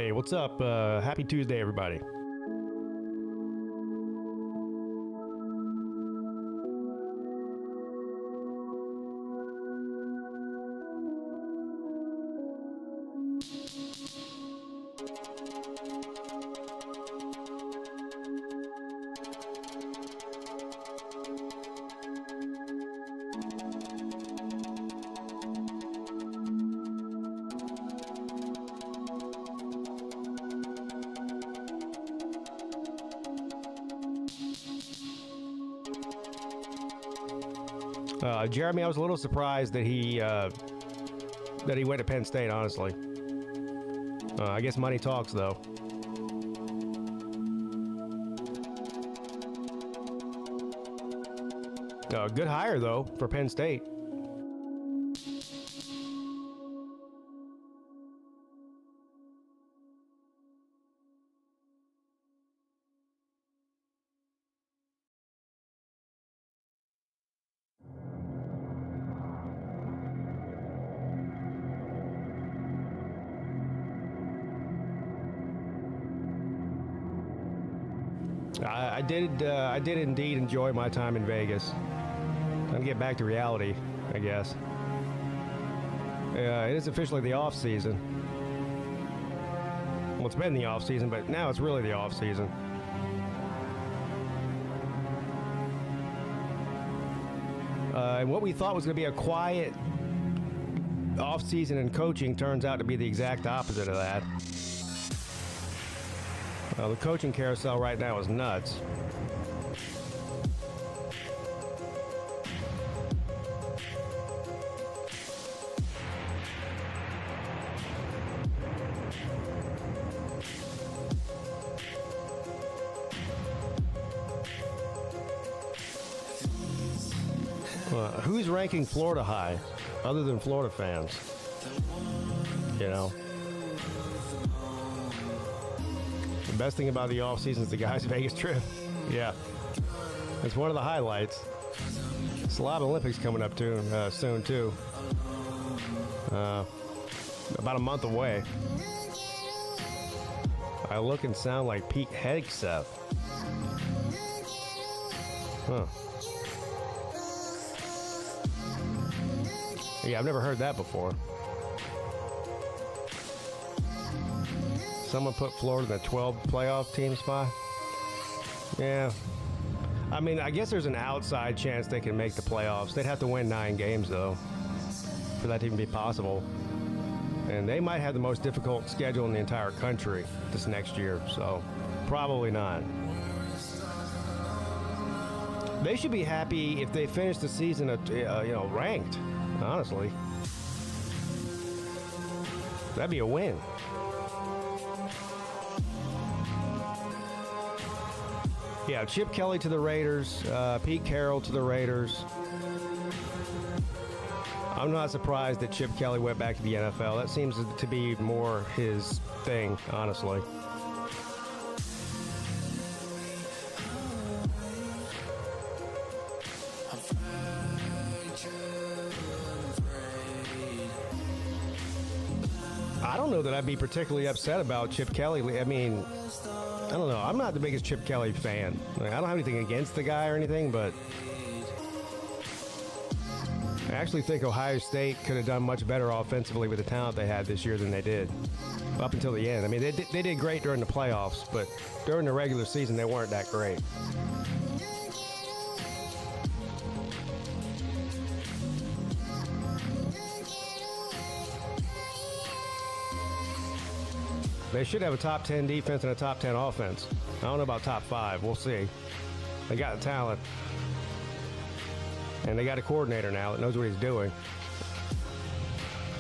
Hey, what's up? Happy Tuesday, everybody. Jeremy, I was a little surprised that he went to Penn State, honestly. I guess money talks, though. Good hire, though, for Penn State. I did indeed enjoy my time in Vegas. Time to get back to reality, I guess. It is officially the off season. Well, it's been the off season, but now it's really the off season. And what we thought was going to be a quiet off season in coaching turns out to be the exact opposite of that. The coaching carousel right now is nuts. Who's ranking Florida high, other than Florida fans? You know? The best thing about the offseason is the guys' Vegas trip. Yeah. It's one of the highlights. It's a lot of Olympics coming up too, soon, too. About a month away. I look and sound like Pete Hegseth. Huh. Yeah, I've never heard that before. Someone put Florida in the 12 playoff team spot. Yeah. I mean, I guess there's an outside chance they can make the playoffs. They'd have to win 9 games, though, for that to even be possible. And they might have the most difficult schedule in the entire country this next year, so probably not. They should be happy if they finish the season, ranked, honestly. That'd be a win. Yeah, Chip Kelly to the Raiders, Pete Carroll to the Raiders. I'm not surprised that Chip Kelly went back to the NFL. That seems to be more his thing, honestly. I don't know that I'd be particularly upset about Chip Kelly. I mean, I don't know. I'm not the biggest Chip Kelly fan. I don't have anything against the guy or anything, but I actually think Ohio State could have done much better offensively with the talent they had this year than they did up until the end. I mean, they did great during the playoffs, but during the regular season, they weren't that great. They should have a top 10 defense and a top 10 offense. I don't know about top 5. We'll see. They got the talent. And they got a coordinator now that knows what he's doing.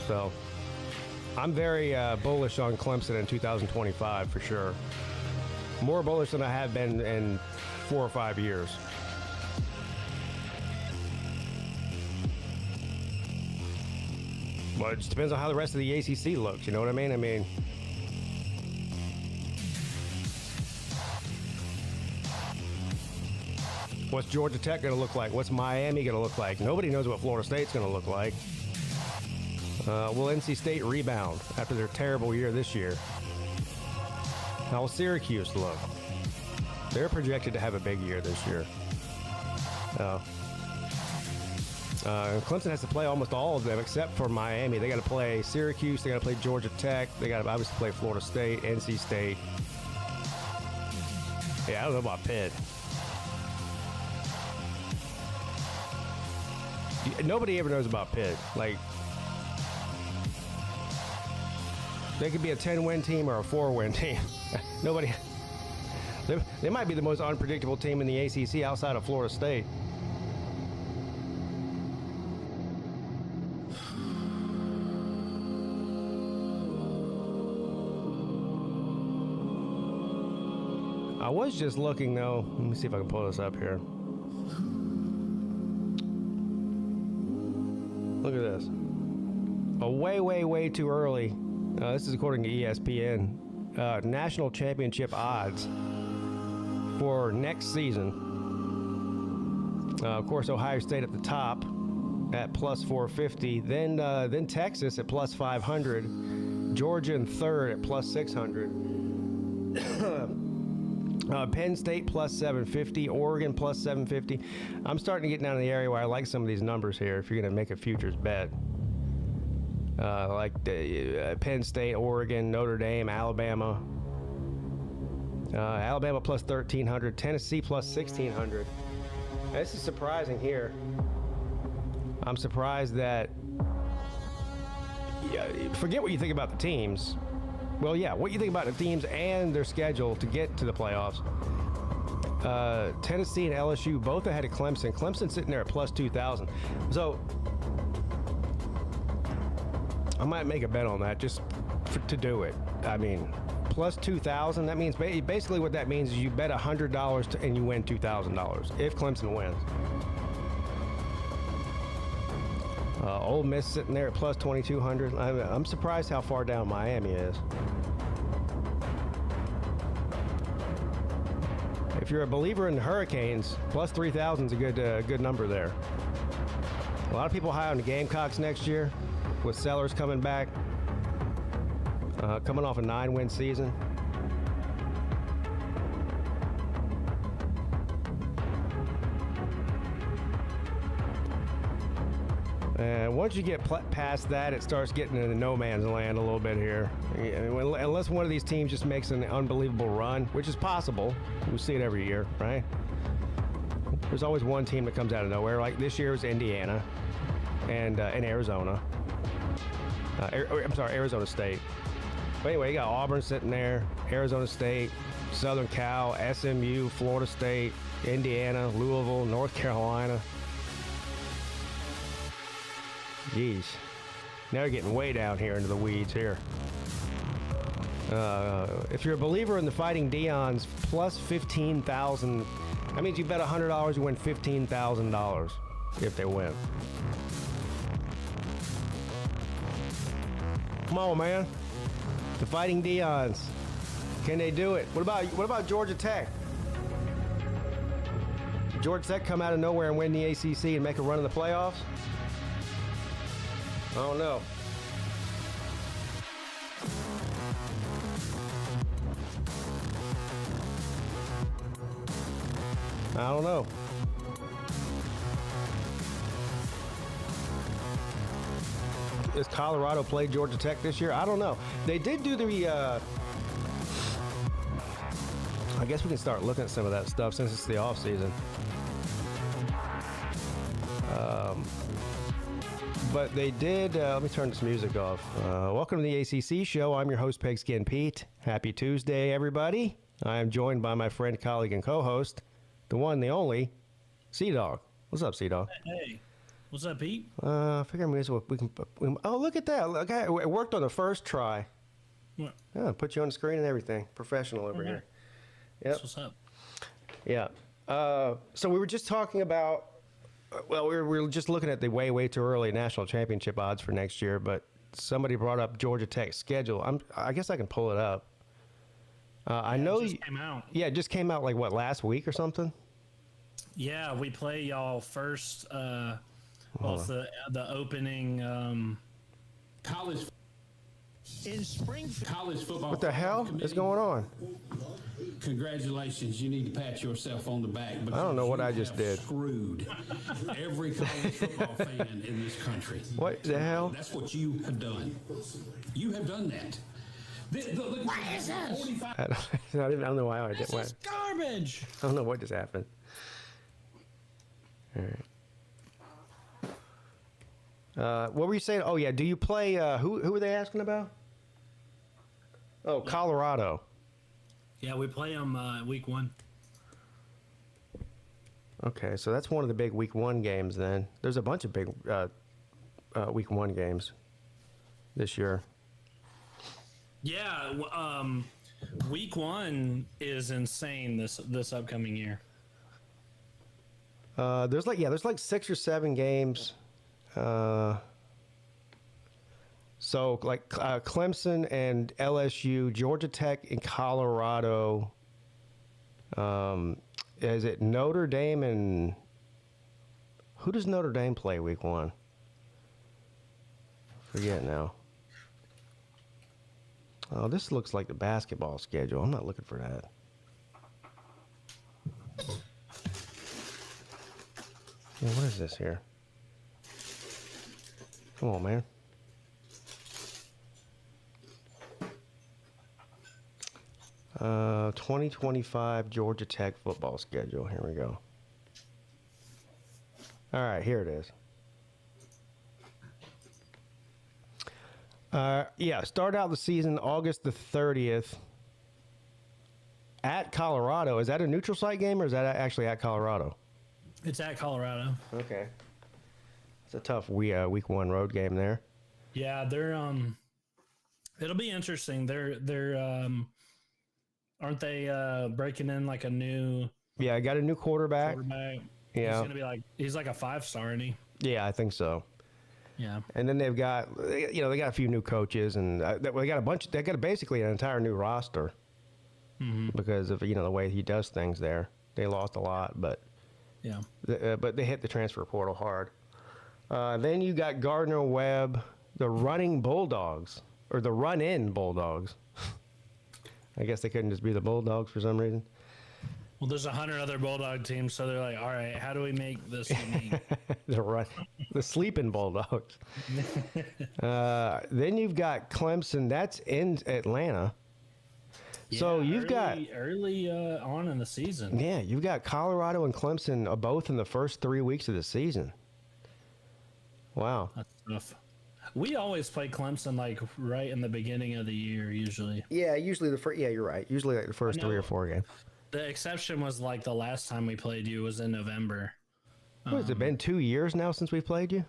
So, I'm very bullish on Clemson in 2025 for sure. More bullish than I have been in 4 or 5 years. But it just depends on how the rest of the ACC looks. You know what I mean? What's Georgia Tech going to look like? What's Miami going to look like? Nobody knows what Florida State's going to look like. Will NC State rebound after their terrible year this year? How will Syracuse look? They're projected to have a big year this year. Clemson has to play almost all of them except for Miami. They got to play Syracuse. They got to play Georgia Tech. They got to obviously play Florida State, NC State. Yeah, I don't know about Pitt. Nobody ever knows about Pitt. Like, they could be a 10-win team or a 4-win team. Nobody. They might be the most unpredictable team in the ACC outside of Florida State. I was just looking, though. Let me see if I can pull this up here. Look at this. Way too early. This is according to ESPN. National championship odds for next season. Of course, Ohio State at the top at plus 450. Then Texas at plus 500. Georgia in third at plus 600. Penn State plus 750, Oregon plus 750. I'm starting to get down to the area where I like some of these numbers here if you're going to make a futures bet. Like Penn State, Oregon, Notre Dame, Alabama. Alabama plus 1,300, Tennessee plus 1,600. This is surprising here. I'm surprised that, forget what you think about the teams. Well, yeah, what you think about the teams and their schedule to get to the playoffs. Tennessee and LSU both ahead of Clemson. Clemson sitting there at plus 2,000. So I might make a bet on that just to do it. I mean, plus 2,000, that means basically what that means is you bet $100 and you win $2,000 if Clemson wins. Ole Miss sitting there at plus 2,200. I'm surprised how far down Miami is. If you're a believer in the Hurricanes, plus 3,000 is a good number there. A lot of people high on the Gamecocks next year, with Sellers coming back, coming off a 9-win season. And once you get past that, it starts getting into no man's land a little bit here. Unless one of these teams just makes an unbelievable run, which is possible. We see it every year, right? There's always one team that comes out of nowhere. Like this year was Indiana and Arizona. Arizona State. But anyway, you got Auburn sitting there, Arizona State, Southern Cal, SMU, Florida State, Indiana, Louisville, North Carolina. Geez. Now you're getting way down here into the weeds here. If you're a believer in the Fighting Deons, plus 15,000. That means you bet $100, you win $15,000 if they win. Come on, man. The Fighting Deons. Can they do it? What about Georgia Tech? Georgia Tech come out of nowhere and win the ACC and make a run in the playoffs? I don't know. I don't know. Does Colorado play Georgia Tech this year? I don't know. They did do the, I guess we can start looking at some of that stuff since it's the offseason. But they did, let me turn this music off. Welcome to the ACC show. I'm your host, PigskinPeete. Happy Tuesday, everybody. I am joined by my friend, colleague, and co-host, the one, the only, Sea-Dog. What's up, Sea-Dog? Hey. What's up, Pete? I figure we can. Oh, look at that! Look, it worked on the first try. What? Yeah, put you on the screen and everything. Professional over here. Yep. What's up? Yeah. So we were just talking about. Well, we were just looking at the way too early national championship odds for next year, but somebody brought up Georgia Tech's schedule. I guess I can pull it up. I know. It just came out. Yeah, it just came out like what, last week or something. Yeah, we play y'all first. Well, it's the opening college. in Springfield. College football. What the hell is going on? Congratulations. You need to pat yourself on the back. I don't know what I just did. Screwed every college football fan in this country. What the hell? That's what you have done. You have done that. What is this? I don't know why I did This is garbage. I don't know what just happened. All right. What were you saying? Oh, yeah. Do you play? Who were they asking about? Oh, Colorado. Yeah, we play them week 1. Okay, so that's one of the big week 1 games then. There's a bunch of big week 1 games this year. Yeah, week 1 is insane this upcoming year. There's like 6 or 7 games. So like Clemson and LSU, Georgia Tech and Colorado. Is it Notre Dame and who does Notre Dame play week 1? Forget now. Oh, this looks like the basketball schedule. I'm not looking for that. Yeah, what is this here? Come on, man. Uh, 2025 Georgia Tech football schedule. Here we go. All right, here it is. Yeah, start out the season August the 30th at Colorado. Is that a neutral site game or is that actually at Colorado? It's at Colorado. Okay. It's a tough week 1 road game there. Yeah, they're it'll be interesting. They're aren't they breaking in like a new Yeah, I got a new quarterback. Yeah. He's like a 5-star, isn't he? Yeah, I think so. Yeah. And then they've got, they got a few new coaches, and they got basically an entire new roster because of, the way he does things there. They lost a lot, but Yeah. But they hit the transfer portal hard. Then you got Gardner Webb, the running Bulldogs, or the run-in Bulldogs. I guess they couldn't just be the Bulldogs for some reason. Well, there's 100 other Bulldog teams, so they're like, all right, how do we make this unique? The sleeping Bulldogs. Then you've got Clemson. That's in Atlanta. Yeah, so you've early on in the season. Yeah, you've got Colorado and Clemson both in the first 3 weeks of the season. Wow. That's tough. We always play Clemson like right in the beginning of the year, usually. Yeah, usually the first. Yeah, you're right. Usually like the first 3 or 4 games. The exception was like the last time we played you was in November. What, has it been 2 years now since we played you?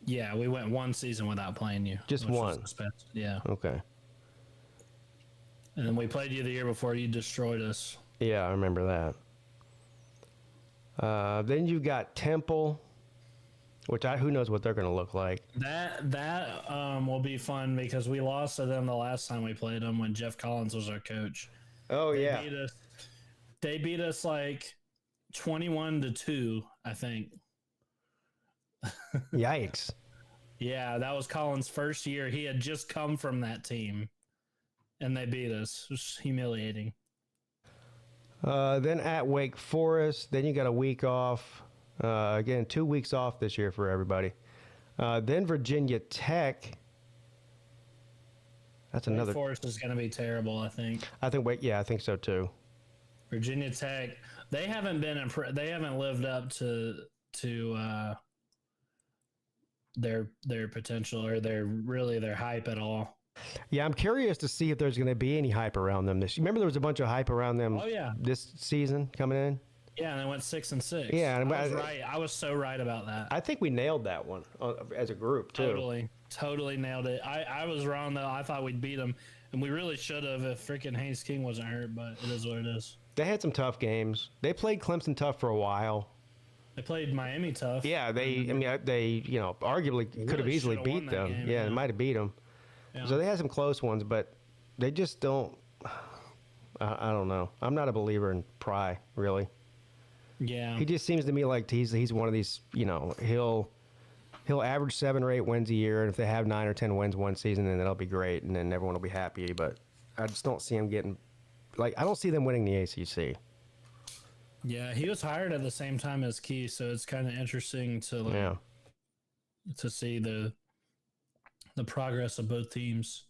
Yeah, we went 1 season without playing you. Just one? Yeah. Okay. And then we played you the year before you destroyed us. Yeah, I remember that. Then you've got Temple, which who knows what they're going to look like. That will be fun because we lost to them the last time we played them when Jeff Collins was our coach. Oh, yeah. They beat us like 21-2, I think. Yikes. Yeah, that was Collins' first year. He had just come from that team, and they beat us. It was humiliating. Then at Wake Forest, then you got a week off. Again, 2 weeks off this year for everybody. Then Virginia Tech. That's another. Wake Forest is going to be terrible, I think. I think so too. Virginia Tech, they haven't been they haven't lived up to their potential or their hype at all. Yeah, I'm curious to see if there's going to be any hype around them this. Remember, there was a bunch of hype around them. Oh yeah, this season coming in. Yeah, and they went 6-6. Yeah, and I was right. I was so right about that. I think we nailed that one as a group too. Totally nailed it. I was wrong though. I thought we'd beat them, and we really should have if freaking Haynes King wasn't hurt. But it is what it is. They had some tough games. They played Clemson tough for a while. They played Miami tough. Yeah, they arguably could have easily beat them. Game, yeah, they might have beat them. Yeah. So they had some close ones, but they just don't. I don't know. I'm not a believer in Pry, really. Yeah, he just seems to me like he's one of these. He'll He'll average 7 or 8 wins a year, and if they have 9 or 10 wins one season, then that'll be great, and then everyone will be happy. But I just don't see him getting, I don't see them winning the ACC. Yeah, he was hired at the same time as Key, so it's kind of interesting to to see the progress of both teams.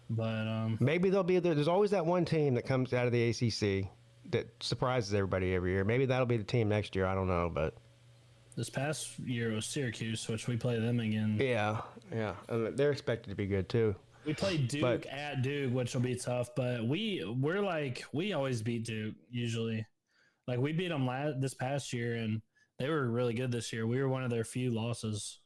But maybe they'll be there. There's always that one team that comes out of the ACC that surprises everybody every year. Maybe that'll be the team next year. I don't know, but this past year was Syracuse, which we play them again. yeah. They're expected to be good too. We play Duke at Duke, which will be tough, but we always beat Duke usually. Like we beat them this past year, and they were really good this year. We were one of their few losses.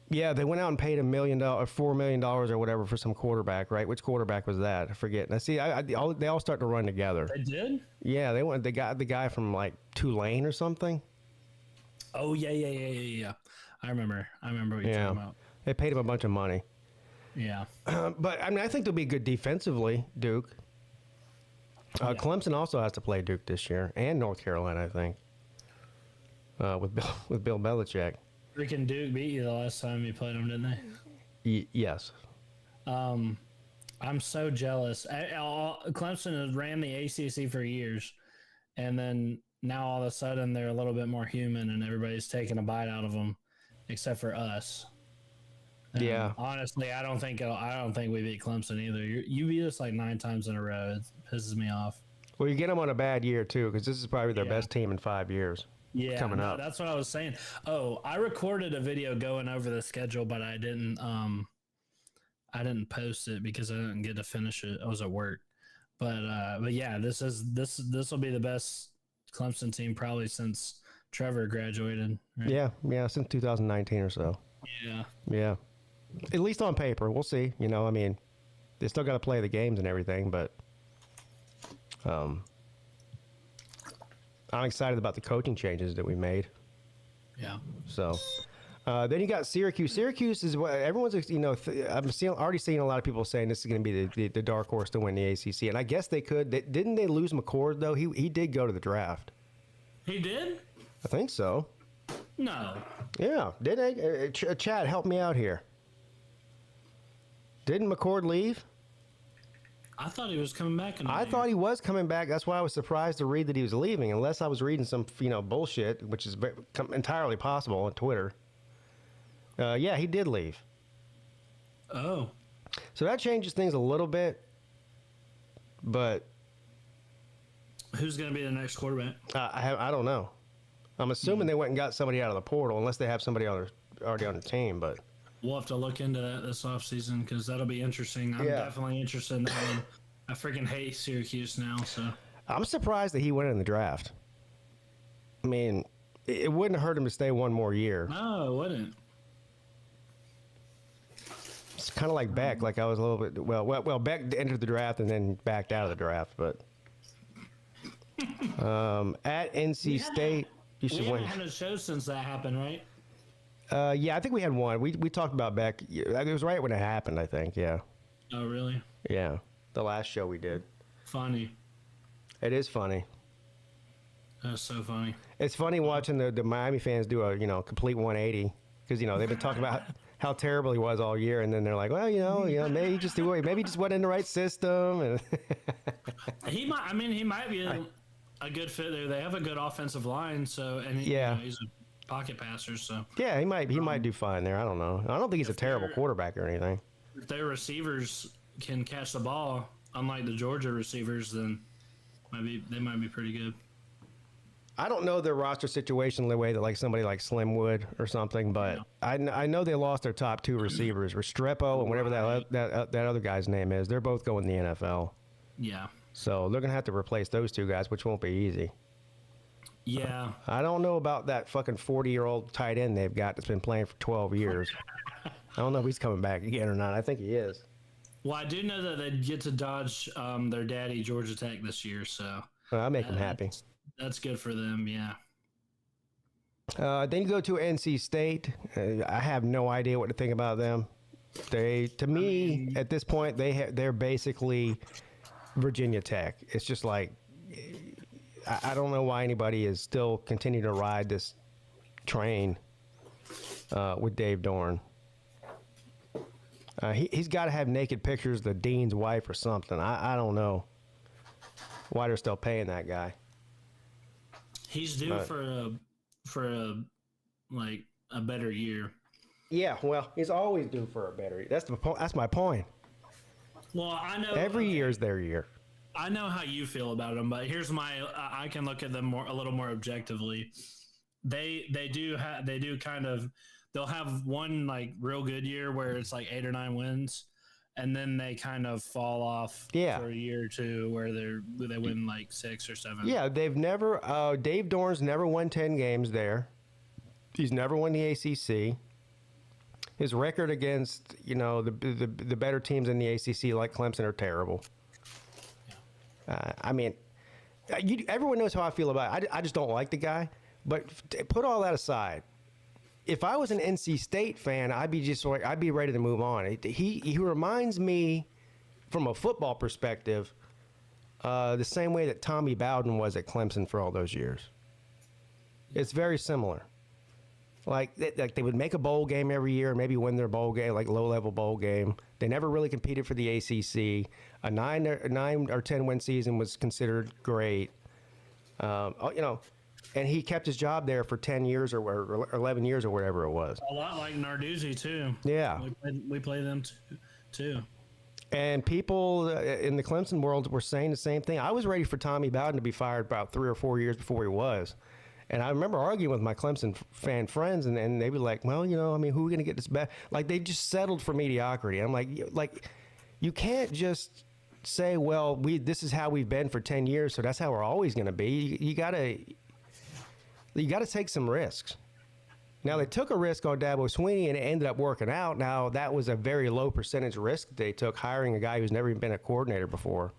Yeah, they went out and paid $1 million, $4 million or whatever for some quarterback, right? Which quarterback was that? I forget. I see. They all start to run together. They did? Yeah, they got the guy from like Tulane or something. Oh yeah. I remember what you're talking about. They paid him a bunch of money. Yeah. But I mean, I think they'll be good defensively, Duke. Clemson also has to play Duke this year, and North Carolina, I think. With Bill Belichick. Freaking Duke beat you the last time you played them, didn't they? Yes. I'm so jealous. Clemson has ran the ACC for years, and then now all of a sudden they're a little bit more human, and everybody's taking a bite out of them, except for us. And yeah. Honestly, I don't think we beat Clemson either. You beat us like 9 times in a row. It pisses me off. Well, you get them on a bad year too, because this is probably their best team in 5 years. Yeah, coming up. That's what I was saying. Oh, I recorded a video going over the schedule, but I didn't post it because I didn't get to finish it. I was at work. But yeah, this will be the best Clemson team probably since Trevor graduated. Right? Yeah, since 2019 or so. Yeah. At least on paper, we'll see. I mean, they still got to play the games and everything, but I'm excited about the coaching changes that we made. Yeah. So then you got Syracuse. Syracuse is what everyone's, already seeing a lot of people saying this is going to be the dark horse to win the ACC. And I guess they could. Didn't they lose McCord, though? He did go to the draft. He did? I think so. No. Yeah. Did they? Chad, help me out here. Didn't McCord leave? I thought he was coming back. I thought he was coming back. That's why I was surprised to read that he was leaving, unless I was reading some, bullshit, which is entirely possible on Twitter. Yeah, he did leave. Oh. So that changes things a little bit, but who's going to be the next quarterback? I don't know. I'm assuming they went and got somebody out of the portal, unless they have somebody already on the team, but we'll have to look into that this offseason because that'll be interesting. I'm definitely interested in that one. I freaking hate Syracuse now. So I'm surprised that he went in the draft. I mean, it wouldn't hurt him to stay one more year. No, it wouldn't. It's kind of like Beck. Like I was a little bit well. Beck entered the draft and then backed out of the draft. But at NC State, you should win. We haven't had a show since that happened, right? Yeah, I think we had one. We talked about Beck. It was right when it happened, I think. Yeah. Oh, really? Yeah, the last show we did. Funny. It is funny. That's so funny. It's funny watching the Miami fans do a complete 180 because they've been talking about how terrible he was all year, and then they're like, well, maybe he just went in the right system. And he might be a good fit there. They have a good offensive line, so he's a pocket passer, so yeah, he might do fine there. I don't know. I don't think he's a terrible quarterback or anything. If their receivers can catch the ball, unlike the Georgia receivers, then they might be pretty good. I don't know their roster situation the way that like somebody like Slim would or something, but I know they lost their top 2 receivers, Restrepo and whatever that other guy's name is. They're both going to the NFL. Yeah. So they're gonna have to replace those 2 guys, which won't be easy. Yeah. I don't know about that fucking 40-year-old tight end they've got that's been playing for 12 years. I don't know if he's coming back again or not. I think he is. Well, I do know that they get to dodge their daddy, Georgia Tech, this year, so I'll make him happy. That's good for them, yeah. Then you go to NC State. I have no idea what to think about them. To me, at this point, they're basically Virginia Tech. It's just like I don't know why anybody is still continuing to ride this train. with Dave Dorn. He's got to have naked pictures of the dean's wife or something. I don't know why they're still paying that guy. He's due for a better year. Yeah, well, he's always due for a better year. That's my point. Well, I know Every year's their year. I know how you feel about them, but here's I can look at them a little more objectively. They do kind of, they'll have one like real good year where it's like 8 or 9 wins, and then they kind of fall off for a year or two where they win like 6 or 7. Yeah, they've never Dave Dorn's never won 10 games there. He's never won the ACC. His record against, the better teams in the ACC like Clemson are terrible. I mean, everyone knows how I feel about it. I just don't like the guy. But put all that aside. If I was an NC State fan, I'd be ready to move on. He reminds me, from a football perspective, the same way that Tommy Bowden was at Clemson for all those years. It's very similar. Like they would make a bowl game every year, maybe win their bowl game, like low-level bowl game. They never really competed for the ACC. A 9 or 10 win season was considered great. And he kept his job there for 10 years or 11 years or whatever it was. A lot like Narduzzi too. Yeah, we play them too. And people in the Clemson world were saying the same thing. I was ready for Tommy Bowden to be fired about 3 or 4 years before he was. And I remember arguing with my Clemson fan friends, and they'd be like, well, who are we going to get this back? Like, they just settled for mediocrity. I'm like, you can't just say, well, this is how we've been for 10 years, so that's how we're always going to be. You got to take some risks. Now, they took a risk on Dabo Swinney, and it ended up working out. Now, that was a very low percentage risk they took, hiring a guy who's never even been a coordinator before.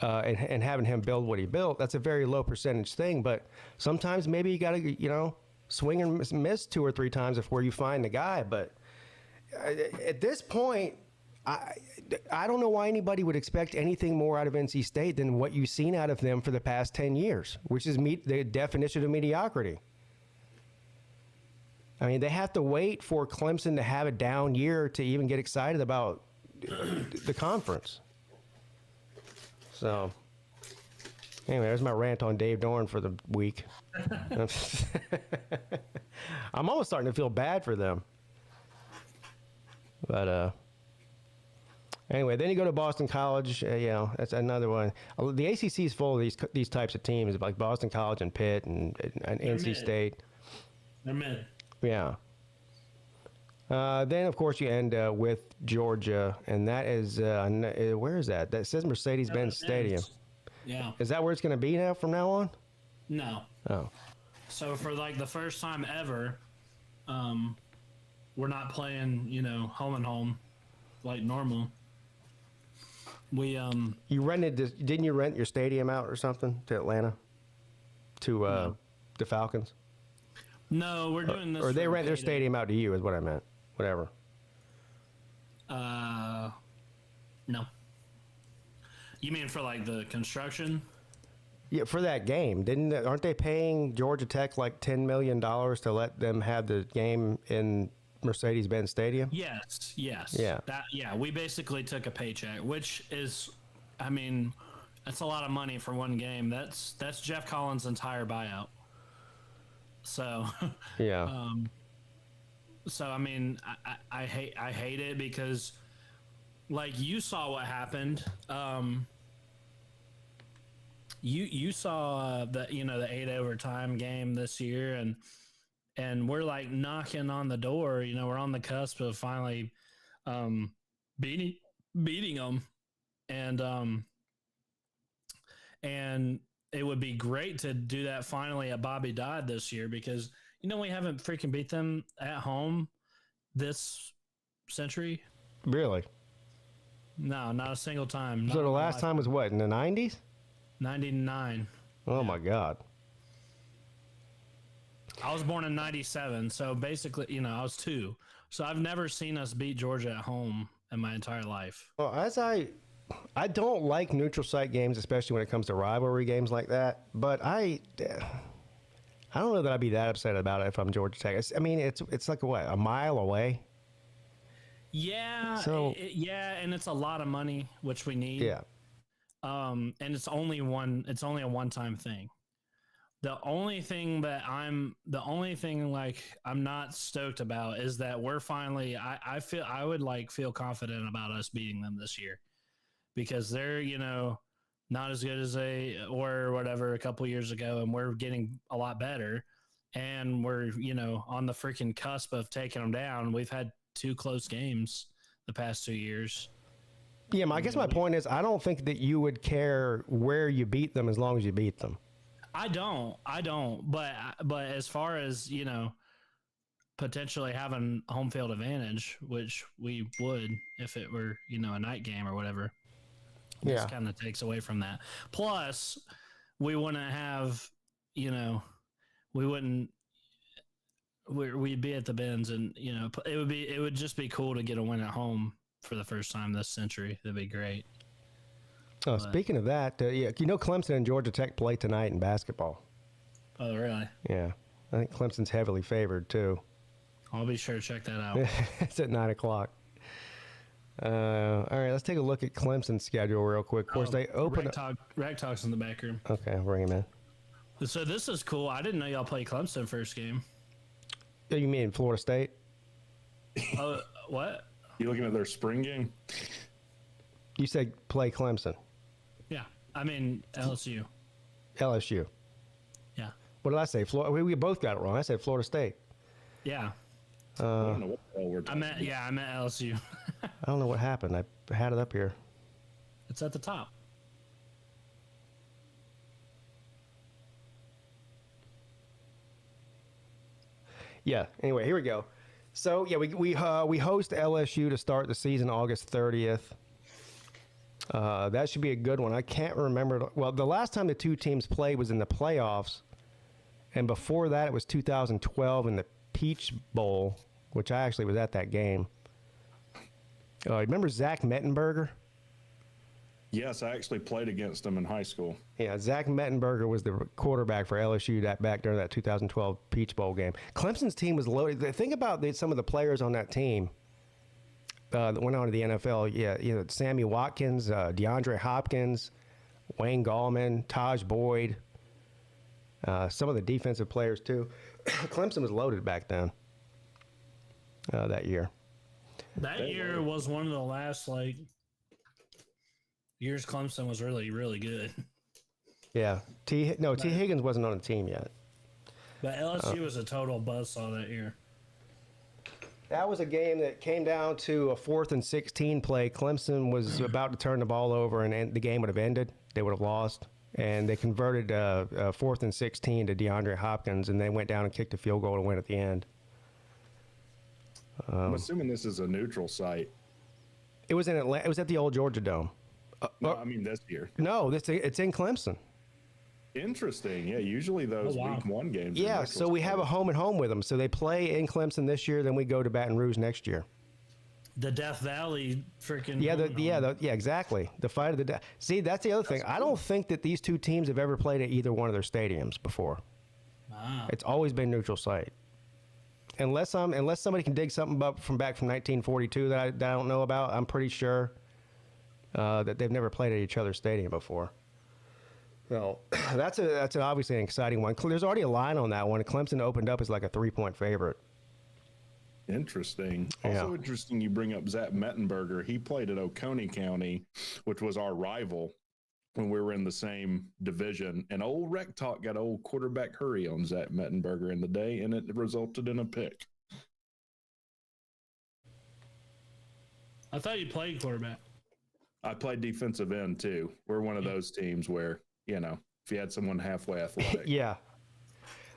And having him build what he built, that's a very low percentage thing. But sometimes maybe you got to, swing and miss 2 or 3 times before you find the guy. But at this point, I don't know why anybody would expect anything more out of NC State than what you've seen out of them for the past 10 years, which is the definition of mediocrity. I mean, they have to wait for Clemson to have a down year to even get excited about the conference. So, anyway, there's my rant on Dave Dorn for the week. I'm almost starting to feel bad for them. But, anyway, then you go to Boston College. That's another one. The ACC is full of these types of teams, like Boston College and Pitt and NC State. They're mid. Yeah. Then, of course, you end with Georgia, and that is where is that? That says Mercedes-Benz Stadium. Yeah. Is that where it's going to be now from now on? No. Oh. So for like the first time ever, we're not playing, home and home like normal. You rented this? Didn't you rent your stadium out or something to Atlanta? To the Falcons? No, we're doing this. Or they rent their stadium out to you, is what I meant. Whatever. No. You mean for like the construction? Yeah, for that game. Aren't they paying Georgia Tech like $10 million to let them have the game in Mercedes-Benz Stadium? Yes. Yeah. We basically took a paycheck, which is, that's a lot of money for one game. That's Jeff Collins' entire buyout. So, yeah. I hate it because, like, you saw what happened. You saw the 8 overtime game this year, and we're like knocking on the door. We're on the cusp of finally beating them, and it would be great to do that finally at Bobby Dodd this year because we haven't freaking beat them at home this century. Really? No, not a single time. So the last time was what, in the 90s? 99. Oh my God. I was born in 97, so basically, I was 2. So I've never seen us beat Georgia at home in my entire life. Well, I don't like neutral site games, especially when it comes to rivalry games like that. But I I don't know that I'd be that upset about it if I'm Georgia Tech. I mean, it's like what, a mile away. Yeah. So yeah, and it's a lot of money, which we need. yeah. And it's only a one-time thing. The only thing I'm not stoked about is that we're finally, I would feel confident about us beating them this year, because they're, not as good as they were whatever a couple years ago, and we're getting a lot better, and we're, on the freaking cusp of taking them down. We've had 2 close games the past 2 years. Yeah, I guess my point is, I don't think that you would care where you beat them as long as you beat them. I don't. But as far as, potentially having home field advantage, which we would if it were, a night game or whatever, this kind of takes away from that. Plus, we wouldn't have, we'd be at the Benz, and, it would just be cool to get a win at home for the first time this century. That'd be great. Oh, speaking of that, Clemson and Georgia Tech play tonight in basketball. Oh, really? Yeah. I think Clemson's heavily favored, too. I'll be sure to check that out. It's at 9 o'clock. All right, let's take a look at Clemson's schedule real quick. Of course, they open Rag Talk's in the back room. Okay, I'll bring him in. So this is cool. I didn't know y'all played Clemson first game. Oh, you mean Florida State? What? You looking at their spring game? You said play Clemson. Yeah, I mean LSU. LSU. Yeah. What did I say? Florida. We both got it wrong. I said Florida State. Yeah. I don't know what the hell we're I talking meant LSU. I don't know what happened. I had it up here. It's at the top. Yeah. Anyway, here we go. So yeah, we host LSU to start the season August 30th. That should be a good one. I can't remember. Well, the last time the two teams played was in the playoffs, and before that it was 2012 in the Peach Bowl, which I actually was at that game. Remember Zach Mettenberger? Yes, I actually played against him in high school. Yeah, Zach Mettenberger was the quarterback for LSU back during that 2012 Peach Bowl game. Clemson's team was loaded. Think about some of the players on that team that went on to the NFL. Yeah, Sammy Watkins, DeAndre Hopkins, Wayne Gallman, Taj Boyd, some of the defensive players too. Clemson was loaded back then that year. That year was one of the last years Clemson was really, really good. Yeah. T. Higgins wasn't on the team yet. But LSU was a total buzzsaw that year. That was a game that came down to a 4th and 16 play. Clemson was about to turn the ball over, and the game would have ended. They would have lost. And they converted 4th and 16 to DeAndre Hopkins, and they went down and kicked a field goal to win at the end. I'm assuming this is a neutral site. It was in Atlanta. It was at the old Georgia Dome. No, I mean this year. No, it's in Clemson. Interesting. Yeah, usually those week 1 games. Yeah, so we have a home and home with them. So they play in Clemson this year, then we go to Baton Rouge next year. The Death Valley freaking. Yeah, exactly. The fight of the death. See, that's the other thing. I don't think that these two teams have ever played at either one of their stadiums before. Wow. It's always been neutral site. Unless somebody can dig something up from 1942 that I don't know about, I'm pretty sure that they've never played at each other's stadium before. So that's obviously an exciting one. There's already a line on that one. Clemson opened up as like a 3-point favorite. Interesting. Yeah. Also interesting you bring up Zach Mettenberger. He played at Oconee County, which was our rival when we were in the same division. And old Rec Talk got old quarterback hurry on Zach Mettenberger in the day, and it resulted in a pick. I thought you played quarterback. I played defensive end too. We're one of those teams where, if you had someone halfway athletic. Yeah.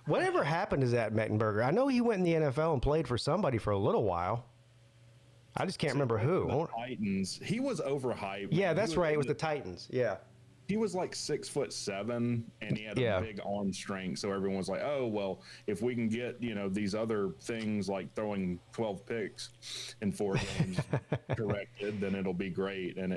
Whatever happened to Zach Mettenberger? I know he went in the NFL and played for somebody for a little while. I just can't remember who. The Titans. He was overhyped. Yeah, that's right. It was the Titans. Yeah. He was like 6'7", and he had a big arm strength. So everyone was like, "Oh, well, if we can get these other things like throwing 12 picks in 4 games corrected, then it'll be great." And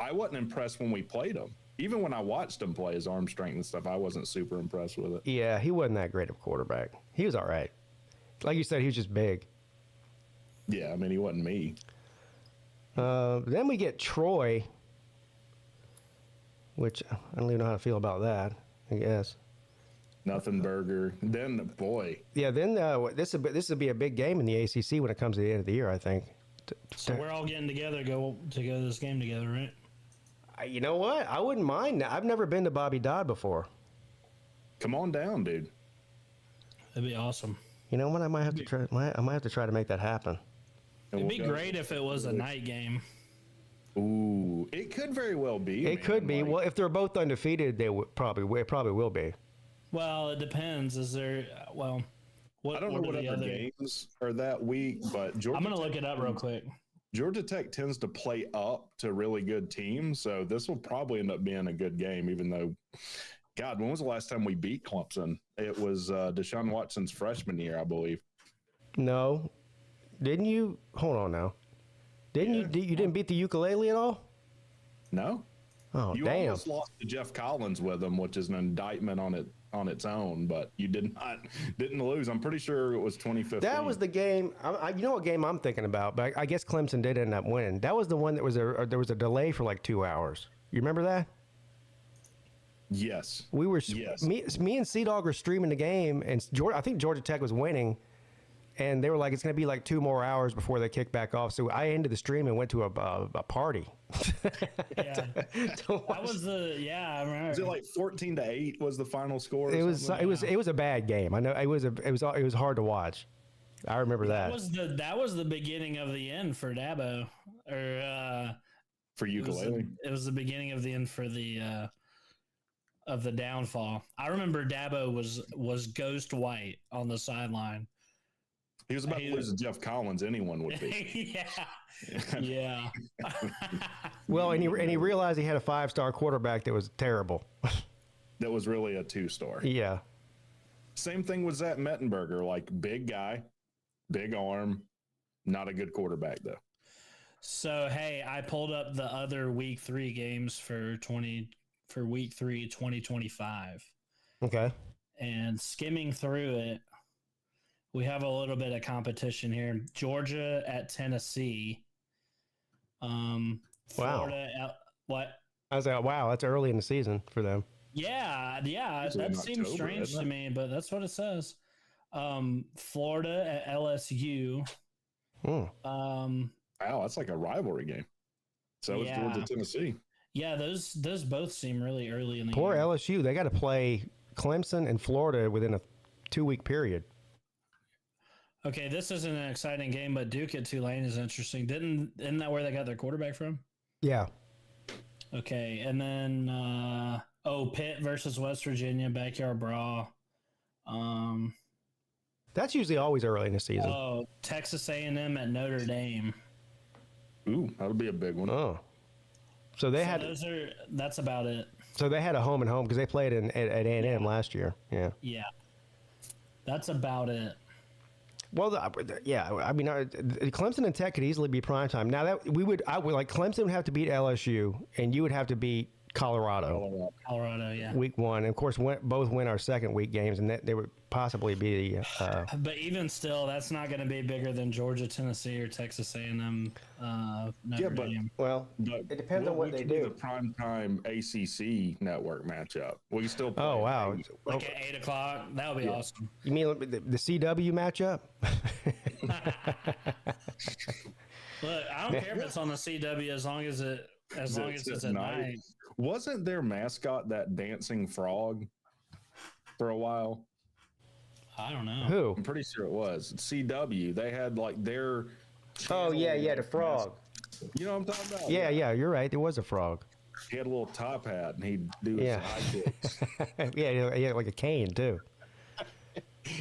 I wasn't impressed when we played him. Even when I watched him play his arm strength and stuff, I wasn't super impressed with it. Yeah, he wasn't that great of a quarterback. He was all right. Like you said, he was just big. Yeah, I mean, he wasn't me. Then we get Troy, which I don't even know how to feel about that, I guess. Nothing burger. Then, boy. Yeah, then this will be a big game in the ACC when it comes to the end of the year, I think. So we're all getting together to go to this game together, right? You know what? I wouldn't mind. I've never been to Bobby Dodd before. Come on down, dude. That'd be awesome. You know what? I might have to try. I might have to try to make that happen. It'd be great if it was a night game. Ooh, it could very well be. It could be. Like, Well, if they're both undefeated, it probably will be. Well, it depends. Is there? Well, I don't know what other games are that week, but Georgia. I'm gonna look it up real quick. Georgia Tech tends to play up to really good teams, so this will probably end up being a good game. Even though, God, when was the last time we beat Clemson? It was Deshaun Watson's freshman year, I believe. No, didn't you? Hold on now. Didn't you? You didn't beat the ukulele at all? No. Oh, You damn. almost lost to Jeff Collins with them, which is an indictment on its own, but you didn't lose. I'm pretty sure it was 2015. That was the game. You know what game I'm thinking about? But I guess Clemson did end up winning. That was the one that was there was a delay for like 2 hours. You remember that? Yes. We were Yes. me and Sea Dog were streaming the game, and I think Georgia Tech was winning, and they were like, it's going to be like 2 more hours before they kick back off. So I ended the stream and went to a party. Yeah, that was the I remember. Was it like 14-8 was the final score? It was a bad game. I know it was hard to watch. I remember that. That was the beginning of the end for Dabo, or for ukulele. It was the beginning of the end for the of the downfall. I remember Dabo was ghost white on the sideline. He was about to lose to Jeff Collins. Anyone would be. Yeah. Well, and he realized he had a 5-star quarterback that was terrible. That was really a 2-star. Yeah. Same thing with Zach Mettenberger, like big guy, big arm, not a good quarterback though. So hey, I pulled up the other week 3 games for week 3 2025. Okay. And skimming through it, we have a little bit of competition here. Georgia at Tennessee. Florida what? I was like, wow, that's early in the season for them. Yeah, Usually that in seems October, strange isn't to it? me, but that's what it says. Florida at LSU. Hmm. Wow, that's like a rivalry game. So it's Georgia, Tennessee. Yeah, those both seem really early in the Poor year. LSU. They got to play Clemson and Florida within a 2-week period. Okay, this isn't an exciting game, but Duke at Tulane is interesting. Isn't that where they got their quarterback from? Yeah. Okay, and then Pitt versus West Virginia, backyard brawl. That's usually always early in the season. Texas A&M at Notre Dame. Ooh, that'll be a big one. Oh. So That's about it. So they had a home and home because they played at A&M last year. Yeah. Yeah. That's about it. Well, yeah. I mean, Clemson and Tech could easily be primetime. Now I would like Clemson would have to beat LSU, and you would have to beat Colorado. Colorado, yeah. Week 1, and of course, both win our second week games, and they would possibly be. But even still, that's not going to be bigger than Georgia, Tennessee, or Texas A&M. Notre Dame. Well, it depends on what they do. The primetime ACC network matchup. We can still play. Oh wow! Like at 8 o'clock, that would be awesome. You mean the CW matchup? Look, I don't care if it's on the CW as long as it's at night. Wasn't their mascot that dancing frog for a while? I don't know. Who? I'm pretty sure it was CW. They had like their. Oh yeah, the frog. You know what I'm talking about? Yeah, you're right. There was a frog. He had a little top hat and he'd do his high kicks. yeah, like a cane too.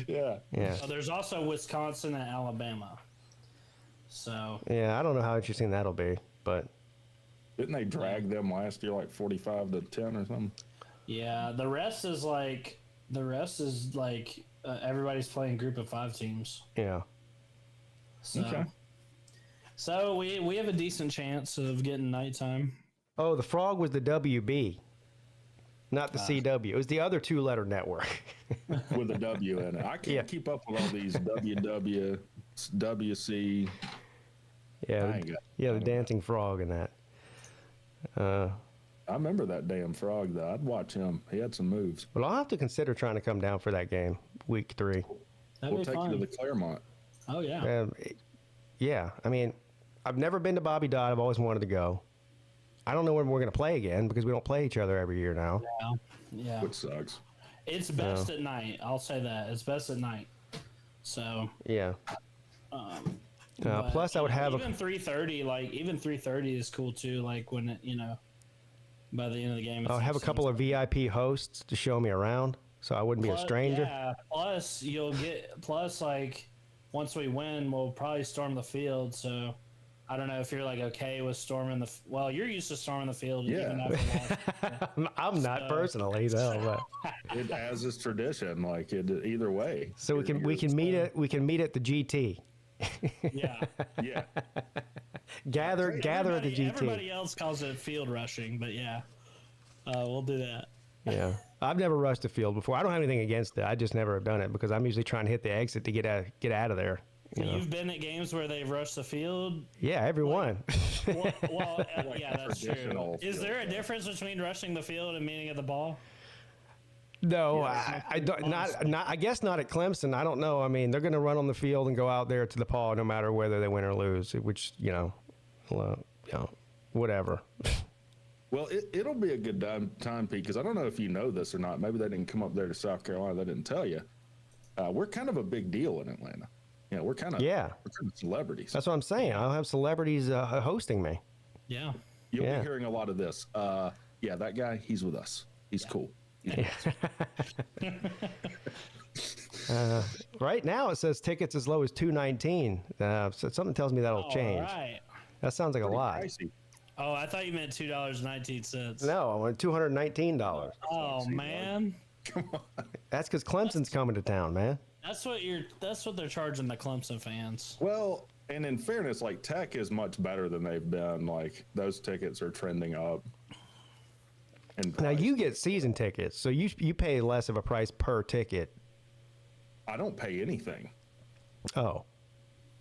Yeah. Oh, there's also Wisconsin and Alabama. So. Yeah, I don't know how interesting that'll be, but. Didn't they drag them last year like 45-10 or something? Yeah, the rest is like everybody's playing group of 5 teams. Yeah. So, Okay. So we have a decent chance of getting nighttime. Oh, the frog was the WB. not the CW. It was the other 2-letter network. with a W in it. I can't keep up with all these WW, WC. Yeah, the dancing frog and that. I remember that damn frog though. I'd watch him. He had some moves. Well, I'll have to consider trying to come down for that game, week 3. That'd We'll be take fun. you to the Claremont. Oh yeah. Yeah, I mean, I've never been to Bobby Dodd. I've always wanted to go. I don't know when we're going to play again because we don't play each other every year now. Yeah. Which sucks. It's best at night. I'll say that. It's best at night. So. Yeah. But, Plus, I would have even 3:30. Like even 3:30 is cool too. Like when it, by the end of the game. I'll have a couple of VIP hosts to show me around, so I wouldn't be a stranger. Yeah. Plus, you'll get like once we win, we'll probably storm the field. So. I don't know if you're like okay with storming the. Well, you're used to storming the field. Yeah. Even after I'm not personally though, but It has its tradition, like it either way. so we can meet at the GT. Yeah. Yeah. gather at the GT. Everybody else calls it field rushing, but yeah, we'll do that. Yeah, I've never rushed a field before. I don't have anything against it. I just never have done it because I'm usually trying to hit the exit to get out of there. You've been at games where they've rushed the field. Yeah, every one. Well, yeah, that's true. traditional Is field there a difference between rushing the field and meaning at the ball? No, I don't. Not. I guess not at Clemson. I don't know. I mean, they're going to run on the field and go out there to the paw no matter whether they win or lose. Which whatever. Well, it'll be a good time, Pete, because I don't know if you know this or not. Maybe they didn't come up there to South Carolina. They didn't tell you. We're kind of a big deal in Atlanta. We're kind of celebrities. That's what I'm saying. I'll have celebrities hosting me. Yeah. You'll be hearing a lot of this. That guy, he's with us. He's cool. Right now, it says tickets as low as $219. So something tells me that'll change. Right. That sounds like a lot. Pricey. Oh, I thought you meant $2.19. No, I want $219. Oh man, That's because Clemson's coming to town, man. that's what they're charging the Clemson fans. Well, and in fairness, like Tech is much better than they've been. Like those tickets are trending up. And Now you get season tickets, so you pay less of a price per ticket. I don't pay anything. Oh,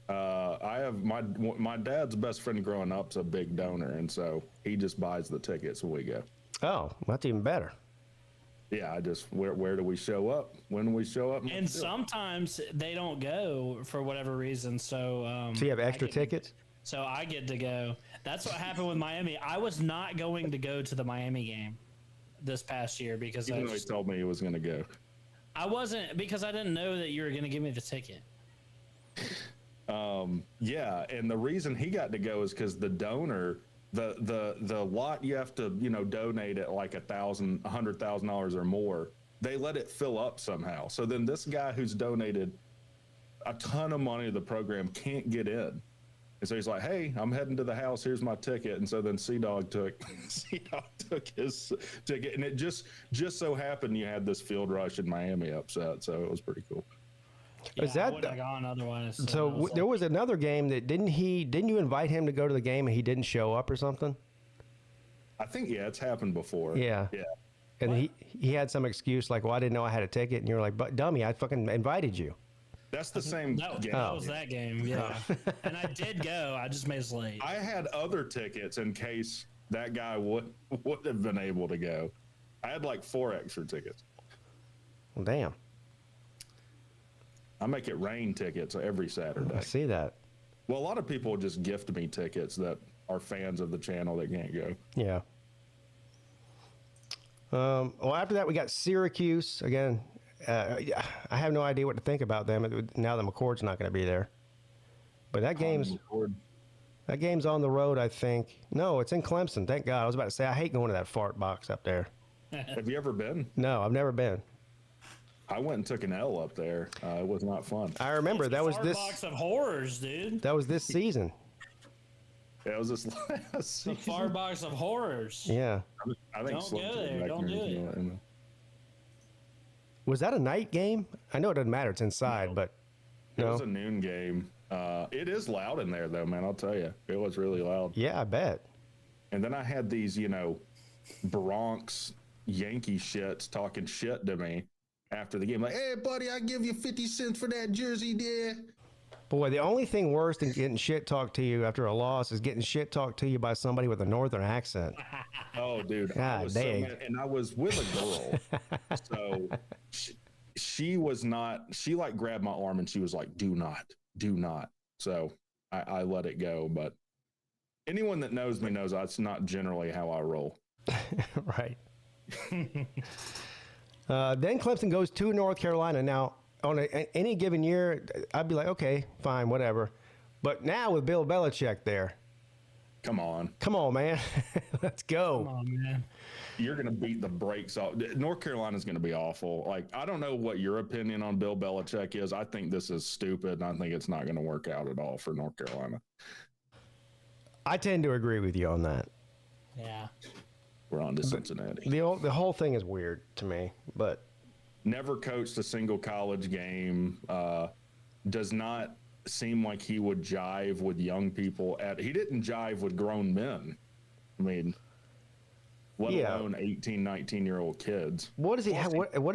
I have my dad's best friend growing up's a big donor, and so he just buys the tickets when we go. oh, that's even better. Yeah, I just where do we show up? When do we show up? And sometimes they don't go for whatever reason. So So you have extra tickets? So I get to go. That's what happened with Miami. I was not going to go to the Miami game this past year because Even though he told me he was going to go. I wasn't, because I didn't know that you were going to give me the ticket. Yeah, and the reason he got to go is because the donor, the lot you have to donate at like $100,000 or more. They let it fill up somehow. So then this guy who's donated a ton of money to the program can't get in. And so he's like, "Hey, I'm heading to the house. Here's my ticket." And so then Sea-Dog took his ticket, and it just so happened you had this field rush in Miami upset. So it was pretty cool. Yeah, Is that I wouldn't have gone otherwise. so? There was another game that didn't you invite him to go to the game and he didn't show up or something? I think it's happened before. Yeah. Yeah. And he had some excuse like, "Well, I didn't know I had a ticket," and you're like, "But dummy, I fucking invited you." That's the same that game. was that game, yeah. And I did go. I just made it late. I had other tickets in case that guy would have been able to go. I had like 4 extra tickets. Well, damn. I make it rain tickets every Saturday. I see that. Well, a lot of people just gift me tickets that are fans of the channel that can't go. Yeah. Well, after that, we got Syracuse again. I have no idea what to think about them now that McCord's not going to be there. But that game's on the road, I think. No, it's in Clemson. Thank God. I was about to say I hate going to that fart box up there. Have you ever been? No, I've never been. I went and took an L up there. It was not fun. I remember that was this. Box of horrors, dude. That was this season. Yeah, it was this last The season. far box of horrors. Yeah. I think Don't go there. Don't do it. Was that a night game? I know it doesn't matter. It's inside, but It no. was a noon game. It is loud in there, though, man. I'll tell you, it was really loud. Yeah, I bet. And then I had these, Bronx Yankee shits talking shit to me after the game. Like, hey, buddy, I give you 50 cents for that jersey there. Boy, the only thing worse than getting shit talked to you after a loss is getting shit talked to you by somebody with a northern accent. Oh, dude. God dang. And I was with a girl. So she was not, she like grabbed my arm and she was like, do not. So I let it go. But anyone that knows me knows that's not generally how I roll. Right. Then Clemson goes to North Carolina. Now, on any given year, I'd be like, okay, fine, whatever. But now with Bill Belichick there. Come on, man. Let's go. Come on, man. You're going to beat the brakes off. North Carolina's going to be awful. Like, I don't know what your opinion on Bill Belichick is. I think this is stupid, and I think it's not going to work out at all for North Carolina. I tend to agree with you on that. Yeah. We're on to Cincinnati. The whole thing is weird to me, but never coached a single college game. Does not seem like he would jive with young people. He didn't jive with grown men. I mean, let alone 18, 19-year-old kids. What does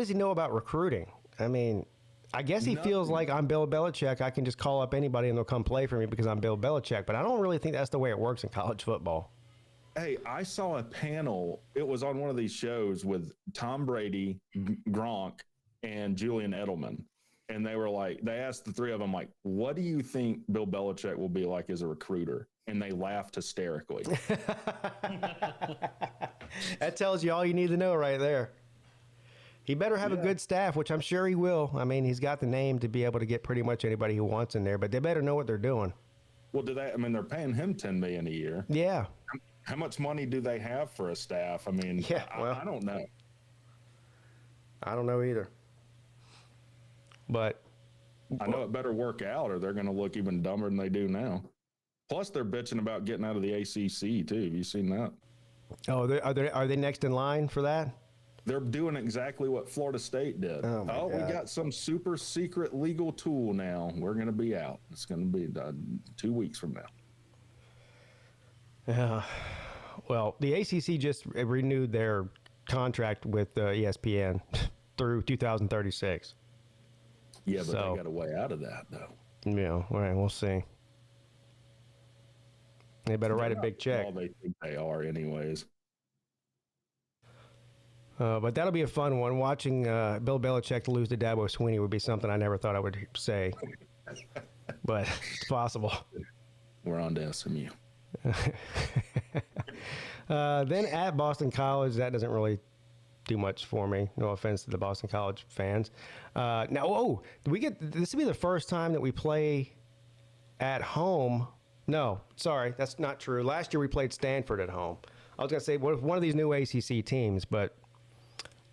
he know about recruiting? I mean, I guess he feels like I'm Bill Belichick. I can just call up anybody and they'll come play for me because I'm Bill Belichick. But I don't really think that's the way it works in college football. Hey, I saw a panel. It was on one of these shows with Tom Brady, Gronk, and Julian Edelman. And they were like, they asked the three of them, like, what do you think Bill Belichick will be like as a recruiter? And they laughed hysterically. That tells you all you need to know right there. He better have a good staff, which I'm sure he will. I mean, he's got the name to be able to get pretty much anybody he wants in there, but they better know what they're doing. Well, they're paying him $10 million a year. Yeah. How much money do they have for a staff? I mean, I don't know. I don't know either. But I know it better work out or they're going to look even dumber than they do now. Plus, they're bitching about getting out of the ACC, too. Have you seen that? Oh, are they next in line for that? They're doing exactly what Florida State did. Oh, we got some super secret legal tool now. We're going to be out. It's going to be 2 weeks from now. Yeah. Well, the ACC just renewed their contract with ESPN through 2036. Yeah, but they got a way out of that, though. Yeah, all right, we'll see. They better write a big check. All they think they are, anyways. But that'll be a fun one. Watching Bill Belichick lose to Dabo Swinney would be something I never thought I would say. But it's possible. We're on to SMU. Then at Boston College, that doesn't really do much for me. No offense to the Boston College fans. Now, this will be the first time that we play at home. No, sorry, that's not true. Last year we played Stanford at home. I was going to say one of these new ACC teams, but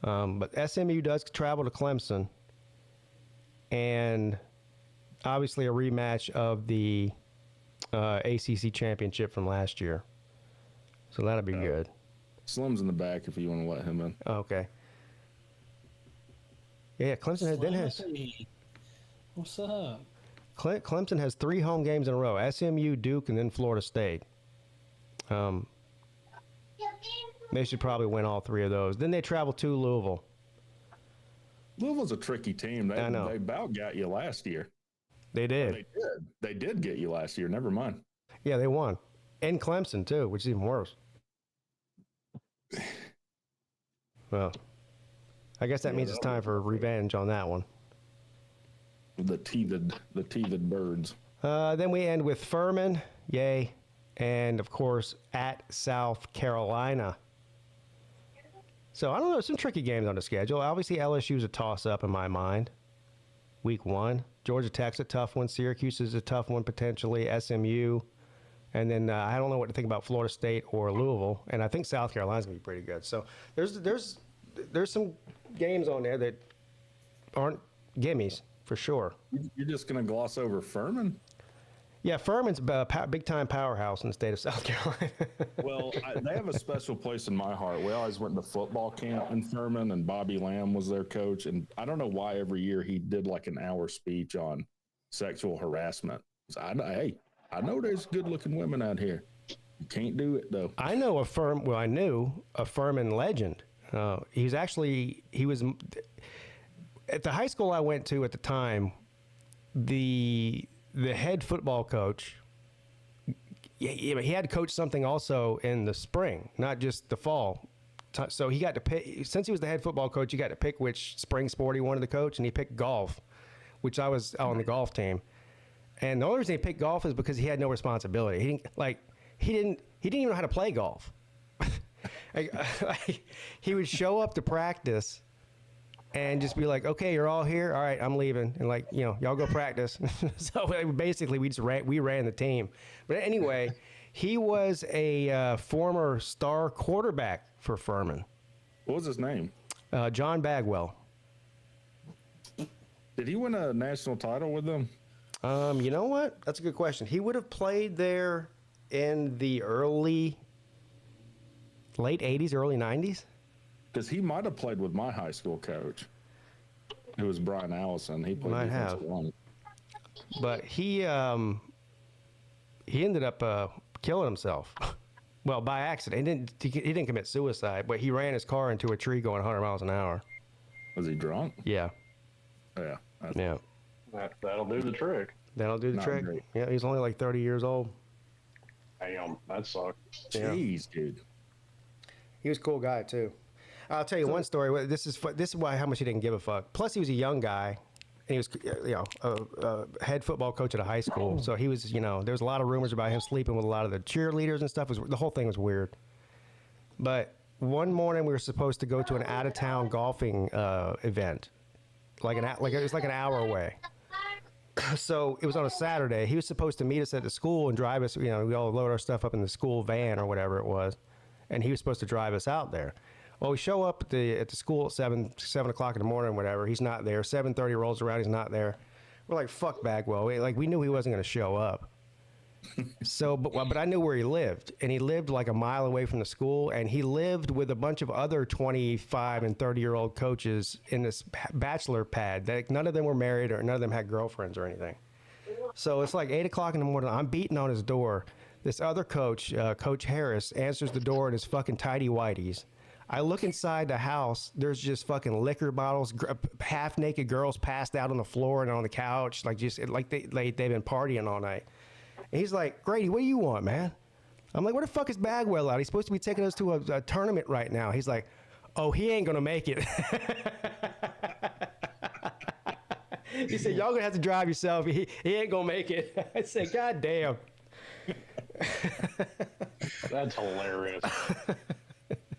SMU does travel to Clemson, and obviously a rematch of the ACC championship from last year. So that'll be good. Slim's in the back if you want to let him in. Oh, okay. Yeah, Clemson has. What's up? Clemson has 3 home games in a row: SMU, Duke, and then Florida State. They should probably win all 3 of those. Then they travel to Louisville. Louisville's a tricky team. I know. They about got you last year. They did. They did get you last year. Never mind. Yeah, they won. And Clemson, too, which is even worse. Well, I guess that means it's time for revenge on that one. The teethed birds. Then we end with Furman, yay, and of course at South Carolina. So I don't know, some tricky games on the schedule. Obviously LSU's a toss-up in my mind. Week 1, Georgia Tech's a tough one. Syracuse is a tough one potentially. SMU, and then I don't know what to think about Florida State or Louisville, and I think South Carolina's gonna be pretty good. So there's some games on there that aren't gimmies. For sure. You're just going to gloss over Furman? Yeah, Furman's a big-time powerhouse in the state of South Carolina. Well, they have a special place in my heart. We always went to football camp in Furman, and Bobby Lamb was their coach. And I don't know why every year he did like an hour speech on sexual harassment. So I know there's good-looking women out here. You can't do it, though. I knew a Furman legend. He was at the high school I went to at the time. The head football coach, he had to coach something also in the spring, not just the fall. So he got to pick, since he was the head football coach, he got to pick which spring sport he wanted to coach, and he picked golf, which I was on the golf team. And the only reason he picked golf is because he had no responsibility. He didn't even know how to play golf. He would show up to practice and just be like, okay, you're all here. All right, I'm leaving. And y'all go practice. So basically we ran the team. But anyway, he was a former star quarterback for Furman. What was his name? John Bagwell. Did he win a national title with them? You know what? That's a good question. He would have played there in the late 80s, early 90s. Because he might have played with my high school coach. It was Brian Allison. He played Might defensive have. line. But he ended up killing himself. Well, by accident. He didn't commit suicide, but he ran his car into a tree going 100 miles an hour. Was he drunk? Yeah. Yeah. Yeah. That'll do the trick. That'll do the Not trick. great. Yeah, he's only like 30 years old. Damn, that sucks. Yeah. Jeez, dude. He was a cool guy too. I'll tell you one story. This is why how much he didn't give a fuck. Plus, he was a young guy, and he was a head football coach at a high school. So he was there was a lot of rumors about him sleeping with a lot of the cheerleaders and stuff. The whole thing was weird. But one morning we were supposed to go to an out of town golfing event, it was like an hour away. So it was on a Saturday. He was supposed to meet us at the school and drive us. We all load our stuff up in the school van or whatever it was, and he was supposed to drive us out there. Well, we show up at the school at 7 o'clock in the morning, whatever. He's not there. 7:30 rolls around. He's not there. We're like, fuck Bagwell. We knew he wasn't going to show up. So, but I knew where he lived, and he lived like a mile away from the school, and he lived with a bunch of other 25 and 30-year-old coaches in this bachelor pad. None of them were married, or none of them had girlfriends or anything. So it's like 8 o'clock in the morning. I'm beating on his door. This other coach, Coach Harris, answers the door in his fucking tidy whities. I look inside the house. There's just fucking liquor bottles, half-naked girls passed out on the floor and on the couch, they've been partying all night. And he's like, Grady, what do you want, man? I'm like, where the fuck is Bagwell at? He's supposed to be taking us to a tournament right now. He's like, oh, he ain't gonna make it. He said, y'all gonna have to drive yourself. He ain't gonna make it. I said, God damn. That's hilarious.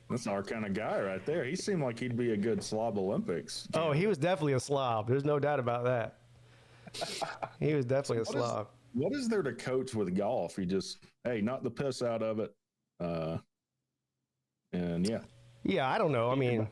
That's our kind of guy right there. He seemed like he'd be a good slob Olympics. Oh, he was definitely a slob. There's no doubt about that. He was definitely a slob. What is there to coach with golf? You just, hey, knock the piss out of it. And yeah. Yeah, I don't know. I mean,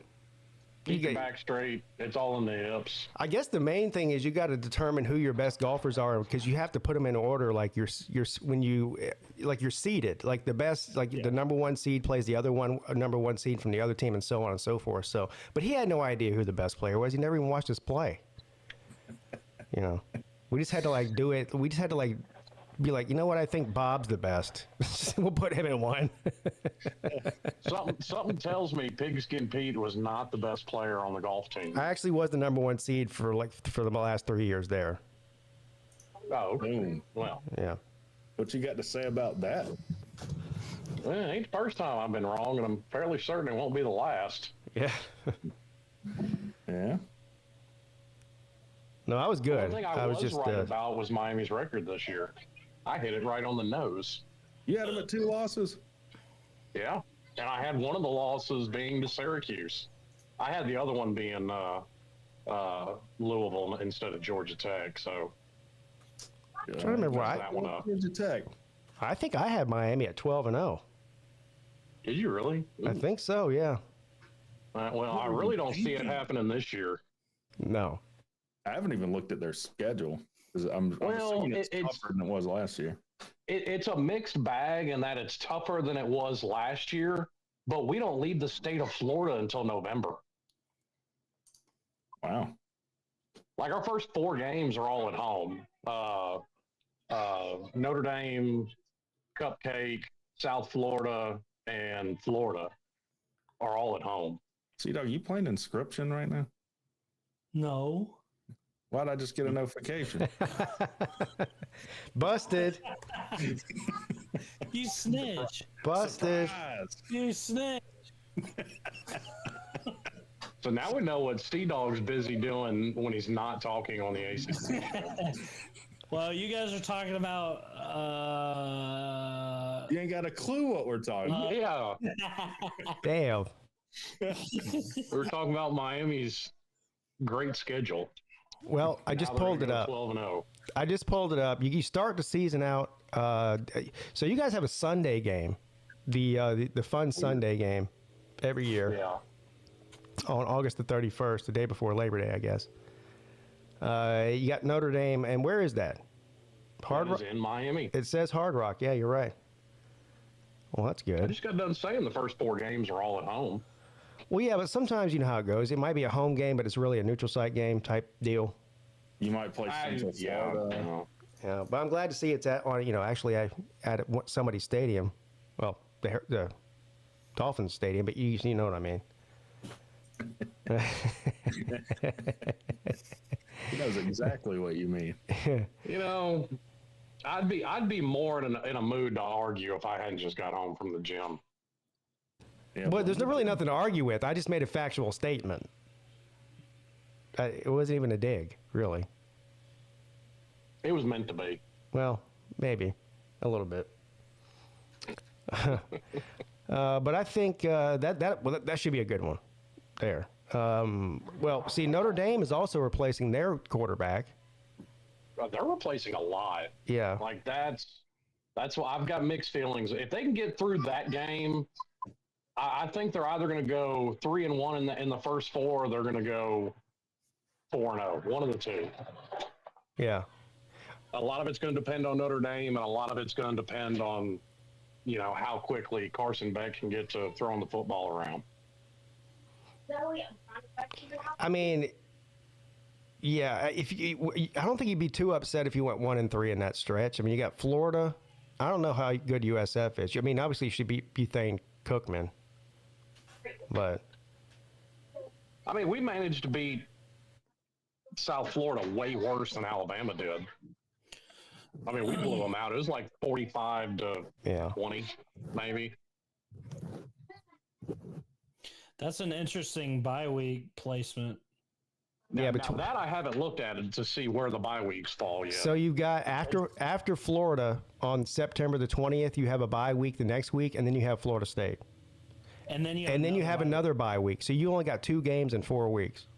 Keep your back straight. It's all in the hips. I guess the main thing is you got to determine who your best golfers are, because you have to put them in order. Like you're seeded. Like the best, the number one seed plays the other number one seed from the other team, and so on and so forth. So, but he had no idea who the best player was. He never even watched us play. We just had to do it. We just had to be like, you know what? I think Bob's the best. We'll put him in one. Something tells me Pigskin Pete was not the best player on the golf team. I actually was the number one seed for the last 3 years there. Oh, okay. Well, yeah. What you got to say about that? Well, it ain't the first time I've been wrong, and I'm fairly certain it won't be the last. Yeah. Yeah. No, I was good. One thing I was just right about was Miami's record this year. I hit it right on the nose. You had them at 2 losses? Yeah. And I had one of the losses being to Syracuse. I had the other one being Louisville instead of Georgia Tech. So I'm trying to remember that one up. Georgia Tech. I think I had Miami at 12-0. Did you really? I think so, yeah. Well, I really don't see it happening this year. No. I haven't even looked at their schedule. I'm assuming it's tougher than it was last year. It's a mixed bag in that it's tougher than it was last year, but we don't leave the state of Florida until November. Wow. Like our first 4 games are all at home. Notre Dame, Cupcake, South Florida, and Florida are all at home. C-Dog, you playing Inscription right now? No. Why'd I just get a notification? Busted. You snitch. Busted. Surprise. You snitch. So now we know what C-Dog's busy doing when he's not talking on the ACC. Well, you guys are talking about. You ain't got a clue what we're talking about. Yeah, Damn. we're talking about Miami's great schedule. Well, I just Now they're pulled it gonna go up. 12-0. I just pulled it up. You start the season out. So you guys have a Sunday game, the fun Sunday game every year Yeah. on August the 31st, the day before Labor Day, I guess. You got Notre Dame, and where is that? Hard It Rock. is in Miami. It says Hard Rock. Yeah, you're right. Well, that's I good. just got done saying the first 4 games are all at home. Well, yeah, but sometimes you know how it goes. It might be a home game, but it's really a neutral site game type deal. You might play Central Yeah. Florida. Yeah, but I'm glad to see it's at on. Actually, at somebody's stadium. Well, the Dolphins stadium, but you know what I mean. He knows exactly what you mean. You know, I'd be more in a mood to argue if I hadn't just got home from the gym. Yeah, But there's really nothing to argue with. I just made a factual statement. It wasn't even a dig, really. It was meant to be. Well, maybe a little bit. But I think that should be a good one there. Well, see, Notre Dame is also replacing their quarterback. They're replacing a lot. Yeah. Like that's why I've got mixed feelings. If they can get through that game, I think they're either going to go 3-1 in the first 4, or they're going to go 4-0. One of the two. Yeah. A lot of it's going to depend on Notre Dame, and a lot of it's going to depend on, how quickly Carson Beck can get to throwing the football around. I mean, yeah. I don't think you'd be too upset if you went 1-3 in that stretch. I mean, you got Florida. I don't know how good USF is. I mean, obviously you should beat Bethune Cookman, but I mean, we managed to beat South Florida way worse than Alabama did. I mean, we blew them out. It was like 45-20, maybe. That's an interesting bye week placement. Now that I haven't looked at it to see where the bye weeks fall yet. So you've got after Florida on September the 20th, you have a bye week the next week, and then you have Florida State, And then you have another bye week. So you only got 2 games in 4 weeks.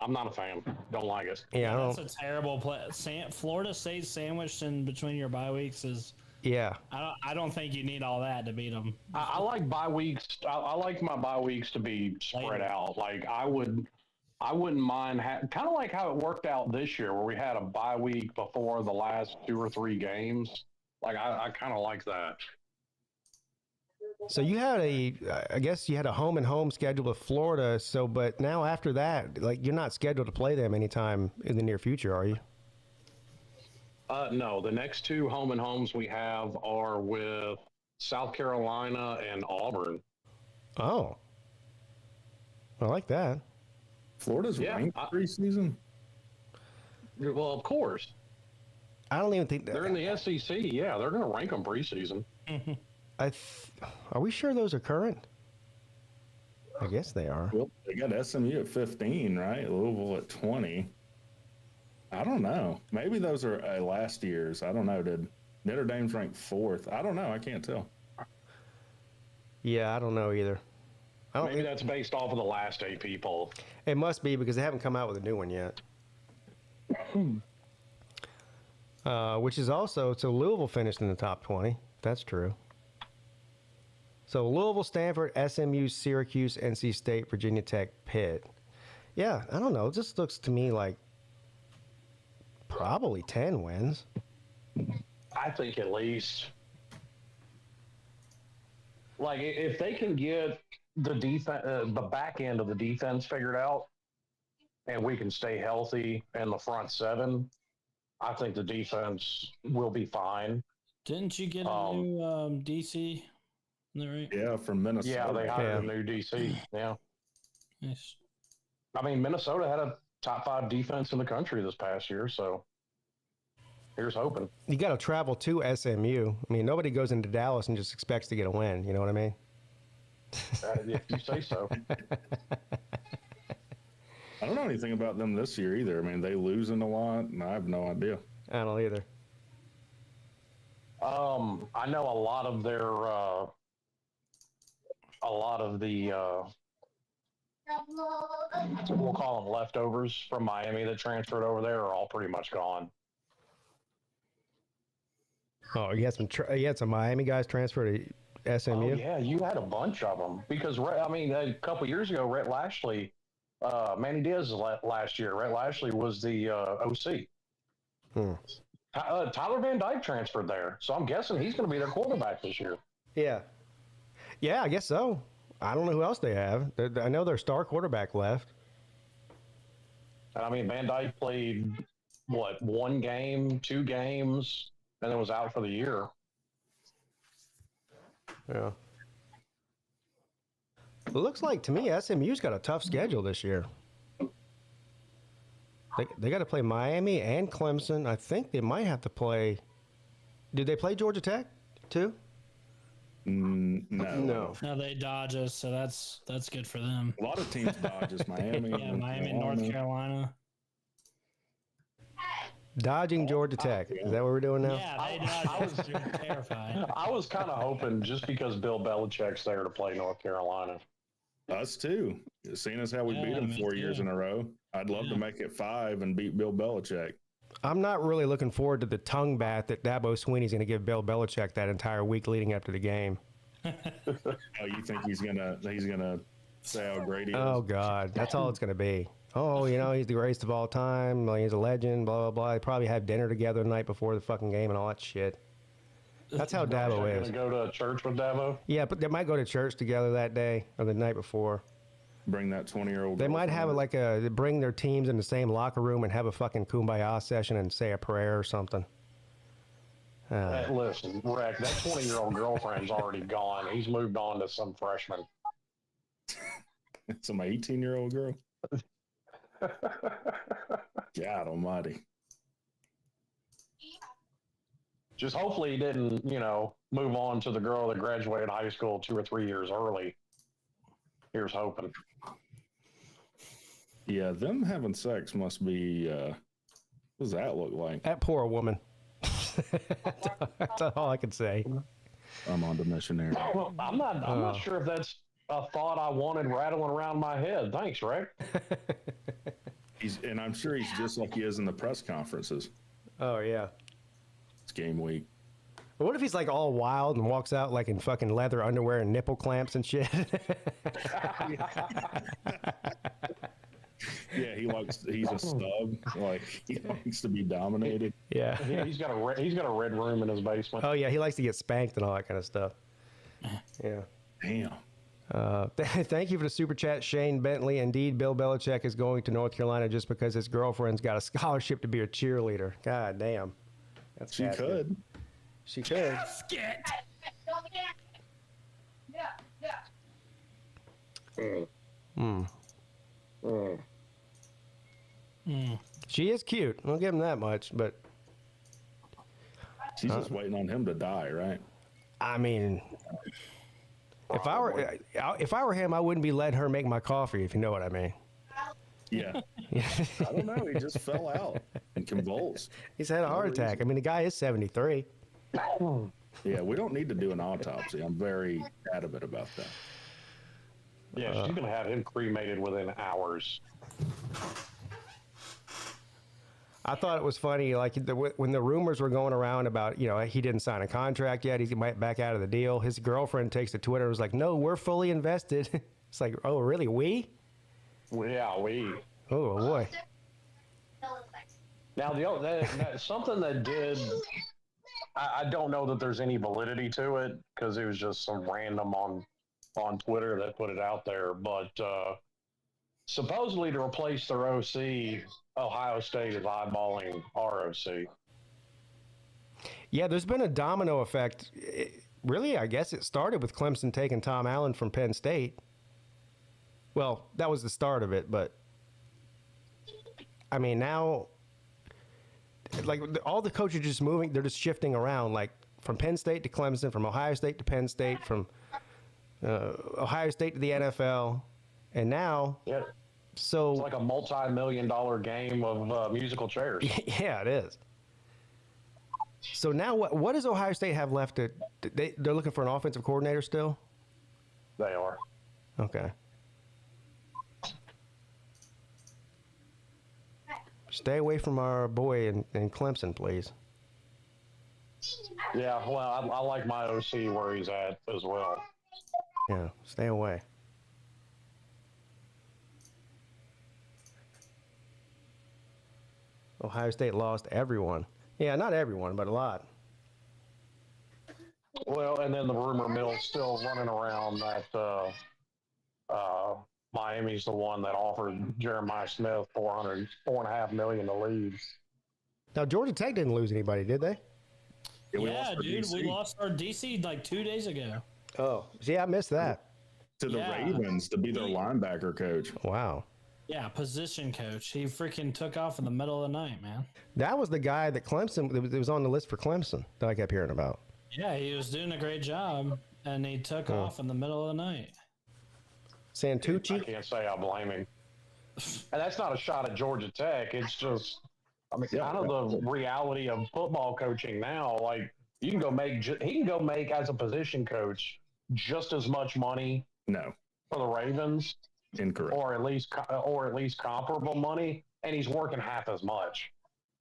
I'm not a fan. Don't like it. Yeah, I That's don't. a terrible play. Florida State sandwiched in between your bye weeks is. Yeah, I don't think you need all that to beat them. I like bye weeks. I like my bye weeks to be spread out. Like I wouldn't mind kind of like how it worked out this year, where we had a bye week before the last 2 or 3 games. Like I kind of like that. so you had I guess you had a home and home schedule with Florida. So, but now after that, like you're not scheduled to play them anytime in the near future, are you? No, the next 2 home and homes we have are with South Carolina and Auburn. Oh, I like that. Florida's ranked preseason. Well, of course. I don't even think They're in the SEC. Yeah, they're going to rank them preseason. Are we sure those are current? I guess they are. Well, they got SMU at 15, right? Louisville at 20. I don't know. Maybe those are last year's. I don't know. Did Notre Dame's ranked 4th? I don't know. I can't tell. Yeah, I don't know either. Maybe that's based off of the last AP poll. It must be because they haven't come out with a new one yet. Which is also, so Louisville finished in the top 20. That's true. So Louisville, Stanford, SMU, Syracuse, NC State, Virginia Tech, Pitt. Yeah, I don't know. It just looks to me like probably 10 wins. I think at least. Like if they can get the defense, the back end of the defense figured out, and we can stay healthy in the front 7, I think the defense will be fine. Didn't you get a new DC? Isn't that right? Yeah, from Minnesota. Yeah, they hired a new DC. Yeah. Nice. I mean, Minnesota had a top 5 defense in the country this past year, so here's hoping. You got to travel to SMU. I mean, nobody goes into Dallas and just expects to get a win. You know what I mean? If you say so. I don't know anything about them this year either. I mean, they losing a lot, and I have no idea. I don't either. I know a lot of their, we'll call them leftovers from Miami that transferred over there are all pretty much gone. Oh, you had some Miami guys transfer to SMU? Oh, yeah, you had a bunch of them because, I mean, a couple years ago, Rhett Lashley, Manny Diaz last year, Rhett Lashley was the OC. Tyler Van Dyke transferred there, so I'm guessing he's going to be their quarterback this year. Yeah. Yeah, I guess so. I don't know who else they have. I know their star quarterback left. And I mean, Van Dyke played, 1 game, 2 games, and then was out for the year. Yeah. It looks like to me SMU's got a tough schedule this year. They got to play Miami and Clemson. I think they might have to play. Did they play Georgia Tech too? No. No, they dodge us, so that's good for them. A lot of teams dodge us. Miami. Yeah, Miami and North Carolina. Dodging Georgia Tech. Is that what we're doing now? Yeah, they dodge us. You're terrified. I was kind of hoping just because Bill Belichick's there to play North Carolina. Us too. Seeing as how we beat them me 4 years too. in a row, I'd love to make it 5 and beat Bill Belichick. I'm not really looking forward to the tongue bath that Dabo Swinney's going to give Bill Belichick that entire week leading up to the game. Oh, you think he's gonna say how great he is? Oh God, that's all it's going to be. Oh, he's the greatest of all time. He's a legend. Blah blah blah. They probably had dinner together the night before the fucking game and all that shit. That's how Dabo is. Going to go to church with Dabo? Yeah, but they might go to church together that day or the night before. Bring that 20-year-old. They might have bring their teams in the same locker room and have a fucking kumbaya session and say a prayer or something. Listen, Rick, that 20-year-old girlfriend's already gone. He's moved on to some freshman. Some 18-year-old girl. God almighty. Just hopefully he didn't, move on to the girl that graduated high school 2 or 3 years early. Here's hoping. Yeah, them having sex must be, what does that look like? That poor woman. That's all I can say. I'm on to missionary. I'm not sure if that's a thought I wanted rattling around my head. Thanks, Rick. And I'm sure he's just like he is in the press conferences. Oh yeah. It's game week. But what if he's like all wild and walks out like in fucking leather underwear and nipple clamps and shit? Yeah, he's a stub. Like he likes to be dominated. Yeah. Yeah, he's got a red room in his basement. Oh yeah, he likes to get spanked and all that kind of stuff. Yeah. Damn. Thank you for the super chat, Shane Bentley. Indeed, Bill Belichick is going to North Carolina just because his girlfriend's got a scholarship to be a cheerleader. God damn. She could. She could. She is cute. I'll give him that much, but She's just waiting on him to die, right? I mean, if I were him, I wouldn't be letting her make my coffee, if you know what I mean. Yeah. I don't know. He just fell out and convulsed. He's had a heart attack. I mean, the guy is 73. Yeah, we don't need to do an autopsy. I'm very adamant about that. Yeah, she's going to have him cremated within hours. I thought it was funny, like when the rumors were going around about, he didn't sign a contract yet, he might back out of the deal. His girlfriend takes to Twitter and was like, "No, we're fully invested." It's like, "Oh, really? We?" Yeah, we. Oh boy. Now something that did. I don't know that there's any validity to it because it was just some random on Twitter that put it out there, but supposedly to replace their OC, Ohio State is eyeballing our OC. Yeah, there's been a domino effect really, I guess it started with Clemson taking Tom Allen from Penn State. Well, that was the start of it, but I mean, now, like, all the coaches are just moving, they're just shifting around, like, from Penn State to Clemson, from Ohio State to Penn State, from Ohio State to the NFL, and now, Yeah, so... it's like a multi-million-dollar game of musical chairs. Yeah, it is. So now, what does Ohio State have left? They're looking for an offensive coordinator still? They are. Okay. Stay away from our boy in Clemson, please. Yeah, well, I like my OC where he's at as well. Yeah, stay away. Ohio State lost everyone. Yeah, not everyone, but a lot. Well, and then the rumor mill's still running around that Miami's the one that offered Jeremiah Smith $4.5 million to leave. Now, Georgia Tech didn't lose anybody, did they? Yeah, dude, we lost our DC like 2 days ago. Oh, see, I missed that. To the Yeah. Ravens to be their linebacker coach. Wow. Yeah, position coach. He freaking took off in the middle of the night, man. That was the guy that Clemson, that was on the list for Clemson that I kept hearing about. Yeah, he was doing a great job, and he took off in the middle of the night. I Santucci? can't say I blame him. And that's not a shot at Georgia Tech. It's just, I mean, kind of the reality of football coaching now. Like, you can go make, he can go make as a position coach just as much money No, for the Ravens, incorrect. or at least comparable money, and he's working half as much.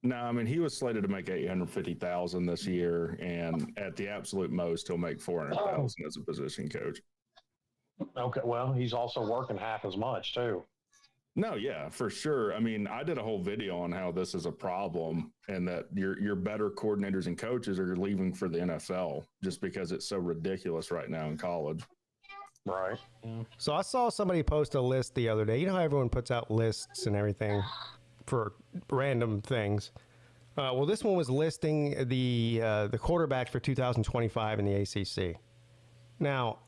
No, I mean he was slated to make $850,000 this year, and at the absolute most, he'll make $400,000 as a position coach. Okay, well, he's also working half as much too. No, yeah, for sure. I mean, I did a whole video on how this is a problem, and that your better coordinators and coaches are leaving for the NFL just because it's so ridiculous right now in college. Right. So I saw somebody post a list the other day. You know how everyone puts out lists and everything for random things? Well, this one was listing the quarterbacks for 2025 in the ACC. Now,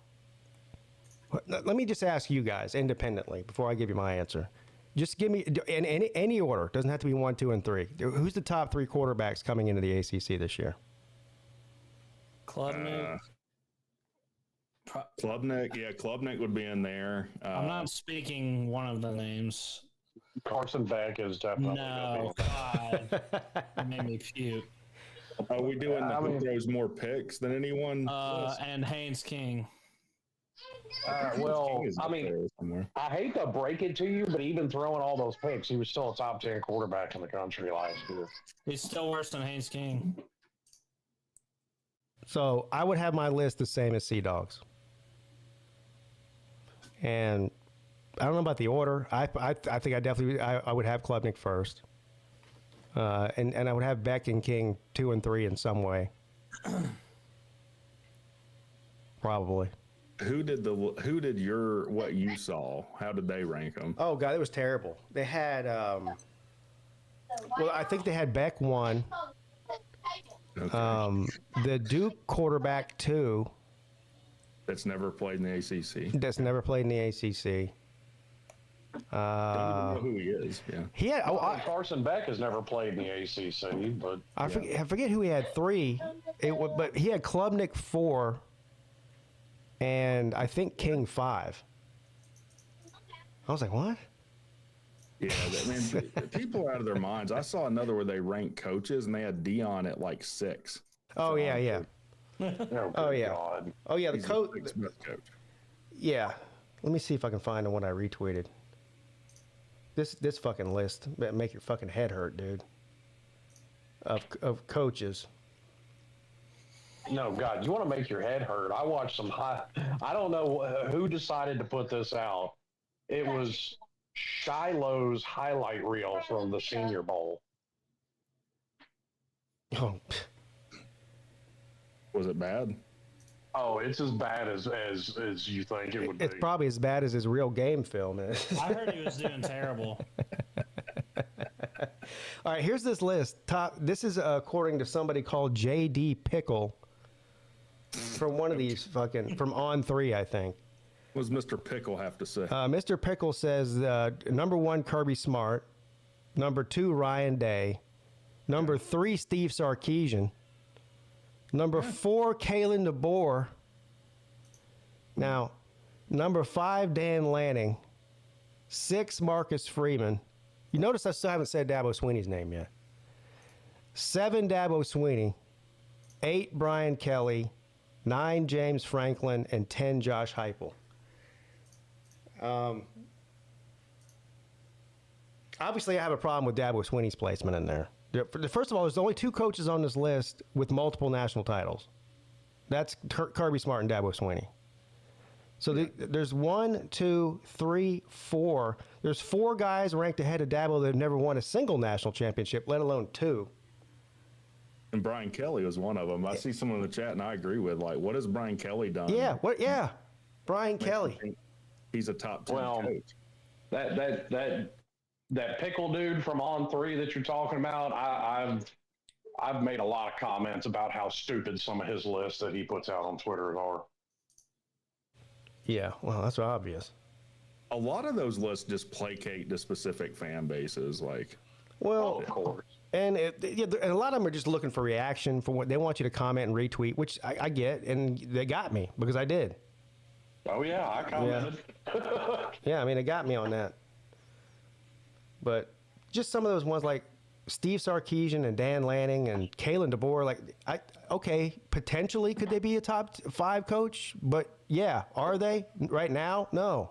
let me just ask you guys independently before I give you my answer. Just give me in any order. Doesn't have to be 1, 2, and 3. Who's the top 3 quarterbacks coming into the ACC this year? Klubnik. Klubnik, yeah, Klubnik would be in there. I'm not speaking one of the names. Carson Beck is definitely No, God. That made me puke. Are we doing who throws more picks than anyone? And Haynes King. well, King is I up mean, there somewhere. I hate to break it to you, but even throwing all those picks, he was still a top 10 quarterback in the country last year. He's still worse than Haynes King. So I would have my list the same as Sea Dogs. And I don't know about the order. I think I would have Klubnik first. And I would have Beck and King 2 and 3 in some way. Probably. Who did what you saw? How did they rank them? Oh God, it was terrible. They had well, I think they had Beck 1. Okay. The Duke quarterback 2. That's never played in the ACC. That's never played in the ACC. Don't even know who he is. Yeah. He had. Carson Beck has never played in the ACC, but I forget who he had 3. But he had Klubnik 4, and I think King 5. I was like, what? Yeah, people are out of their minds. I saw another where they ranked coaches, and they had Dion at like 6. Oh yeah. Oh yeah. God. Oh yeah. The He's coach. the sixth best coach. Yeah. Let me see if I can find the one I retweeted. This fucking list make your fucking head hurt, dude. Of coaches. No, God, you want to make your head hurt. I watched some I don't know who decided to put this out. It was Shiloh's highlight reel from the Senior Bowl. Oh. Was it bad? Oh, it's as bad as you think it would be. It's probably as bad as his real game film is. I heard he was doing terrible. All right, here's this list. This is according to somebody called J.D. Pickle. from one of these from On 3, I think. What does Mr. Pickle have to say? Mr. Pickle says number 1, Kirby Smart. Number 2, Ryan Day. Number 3, Steve Sarkisian. Number 4, Kalen DeBoer. Now, number 5, Dan Lanning. 6, Marcus Freeman. You notice I still haven't said Dabo Swinney's name yet. 7, Dabo Swinney. 8, Brian Kelly. 9, James Franklin. And 10, Josh Heupel. Obviously, I have a problem with Dabo Swinney's placement in there. First of all, there's only 2 coaches on this list with multiple national titles. That's Kirby Smart and Dabo Swinney. So there's 1, 2, 3, 4. There's 4 guys ranked ahead of Dabo that have never won a single national championship, let alone 2. And Brian Kelly was one of them. I see someone in the chat, and I agree with, like, what has Brian Kelly done? Yeah, Brian Kelly. He's a top 10 coach. That pickle dude from On 3 that you're talking about, I've made a lot of comments about how stupid some of his lists that he puts out on Twitter are. Yeah, well, that's obvious. A lot of those lists just placate to specific fan bases, like. Well, of course. And and a lot of them are just looking for reaction, for what they want you to comment and retweet, which I get, and they got me because I did. Oh yeah, I commented. Yeah, I mean, it got me on that. But just some of those ones like Steve Sarkisian and Dan Lanning and Kalen DeBoer, like, okay, potentially could they be a top 5 coach? But yeah, are they right now? No.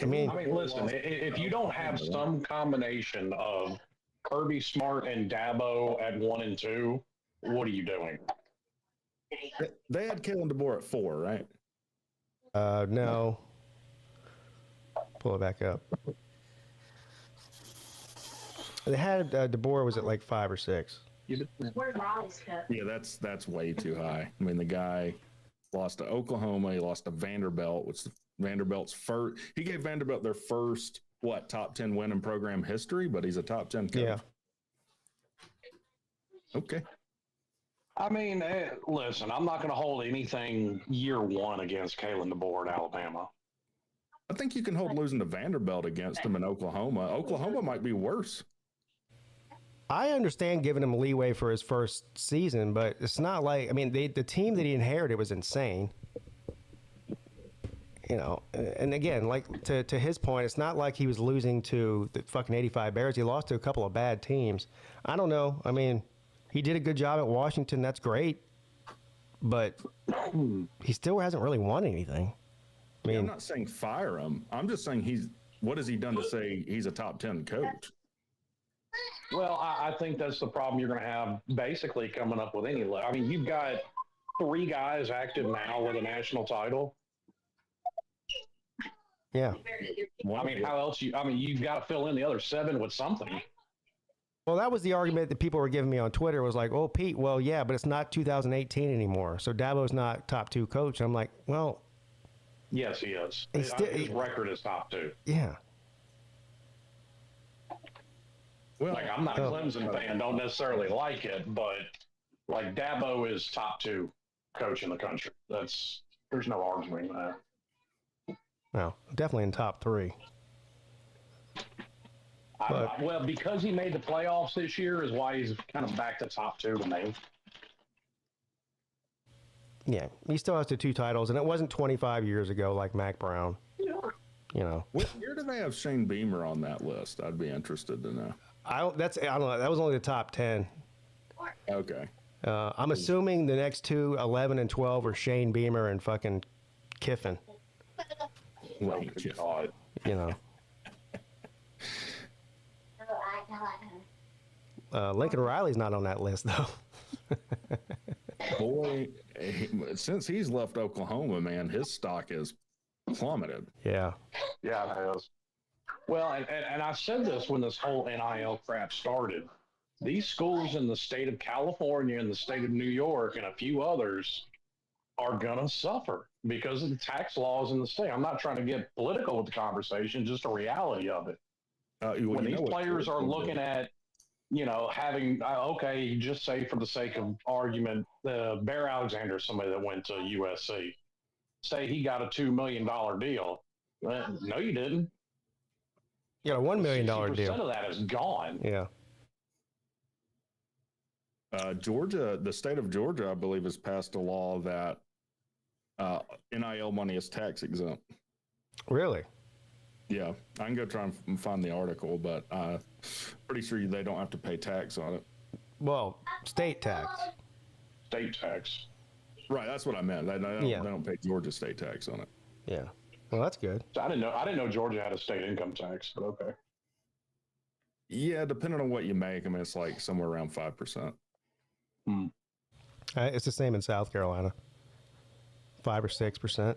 I mean, listen, if you don't have some combination of Kirby Smart and Dabo at 1 and 2, what are you doing? They had Kalen DeBoer at 4, right? No. Pull it back up. They had DeBoer was at like 5 or 6. Yeah, that's way too high. I mean, the guy lost to Oklahoma. He lost to Vanderbilt, which Vanderbilt's first. He gave Vanderbilt their first top 10 win in program history, but he's a top 10 coach. Yeah. Okay. I mean, listen, I'm not going to hold anything year 1 against Kalen DeBoer at Alabama. I think you can hold losing to Vanderbilt against him in Oklahoma. Oklahoma might be worse. I understand giving him leeway for his first season, but it's not like, I mean, the team that he inherited was insane. You know, and again, like to his point, it's not like he was losing to the fucking 85 Bears. He lost to a couple of bad teams. I don't know. I mean, he did a good job at Washington. That's great. But he still hasn't really won anything. I mean, I'm not saying fire him. I'm just saying what has he done to say he's a top 10 coach? Well, I think that's the problem you're going to have basically coming up with any list. I mean, you've got 3 guys active now with a national title. Yeah. I mean, how else you've got to fill in the other 7 with something. Well, that was the argument that people were giving me on Twitter was like, oh, Pete, well, yeah, but it's not 2018 anymore. So Dabo's not top 2 coach. I'm like, well. Yes, he is. His record is top 2. Yeah. Well, like, I'm not a Clemson fan, don't necessarily like it, but like Dabo is top 2 coach in the country. There's no arguing that. No, definitely in top 3. Well, because he made the playoffs this year is why he's kind of back to top 2 to me. Yeah, he still has the 2 titles, and it wasn't 25 years ago like Mac Brown. Yeah. You know. What year do they have Shane Beamer on that list? I'd be interested to know. I don't know. That was only the top 10. Okay. I'm assuming the next 2, 11 and 12, are Shane Beamer and fucking Kiffin. God. You know. Lincoln Riley's not on that list, though. Boy, since he's left Oklahoma, man, his stock has plummeted. Yeah. Yeah, it has. Well, and I said this when this whole NIL crap started. These schools in the state of California and the state of New York and a few others are going to suffer because of the tax laws in the state. I'm not trying to get political with the conversation, just a reality of it. When these players are looking at having okay, just say for the sake of argument, Bear Alexander, somebody that went to USC, say he got a $2 million deal. No, you didn't. You got a $1 million deal. 60% of that is gone. Yeah. Georgia, the state of Georgia, I believe, has passed a law that NIL money is tax exempt. Really? Yeah, I can go try and find the article, but pretty sure they don't have to pay tax on it. Well, state tax. State tax. Right, that's what I meant. They don't pay Georgia state tax on it. Yeah. Well, that's good. So I didn't know Georgia had a state income tax, but okay. Yeah, depending on what you make, I mean, it's like somewhere around 5%. It's the same in South Carolina. 5 or 6%.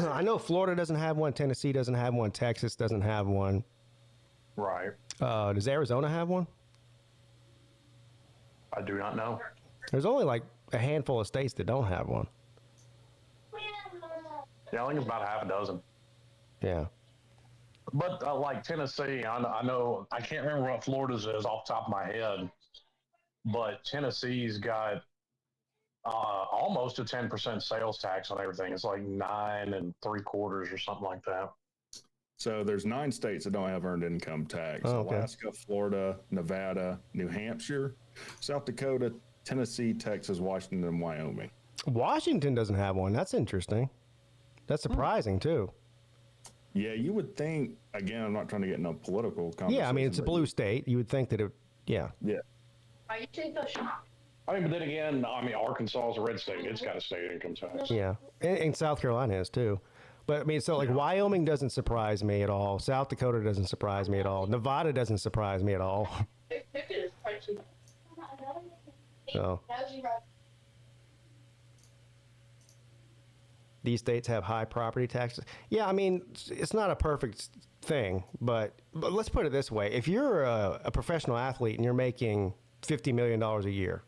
I know Florida doesn't have one. Tennessee doesn't have one. Texas doesn't have one. Right. Does Arizona have one? I do not know. There's only like a handful of states that don't have one. Yeah, I think it's about half a dozen. Yeah. But like Tennessee, I know, I can't remember what Florida's is off the top of my head, but Tennessee's got almost a 10% sales tax on everything. It's like 9 3/4 or something like that. So there's 9 states that don't have earned income tax. Oh, okay. Alaska, Florida, Nevada, New Hampshire, South Dakota, Tennessee, Texas, Washington, and Wyoming. Washington doesn't have one. That's interesting. That's surprising, too. Yeah, you would think, again, I'm not trying to get in a political conversation. Yeah, I mean, it's a blue state. You would think that it, yeah. Yeah. I mean, but then again, Arkansas is a red state. It's got a state income tax. Yeah. And South Carolina is, too. But, I mean, so, like, Wyoming doesn't surprise me at all. South Dakota doesn't surprise me at all. Nevada doesn't surprise me at all. So, these states have high property taxes. Yeah, I mean, it's not a perfect thing, but let's put it this way. If you're a professional athlete and you're making $50 million a year,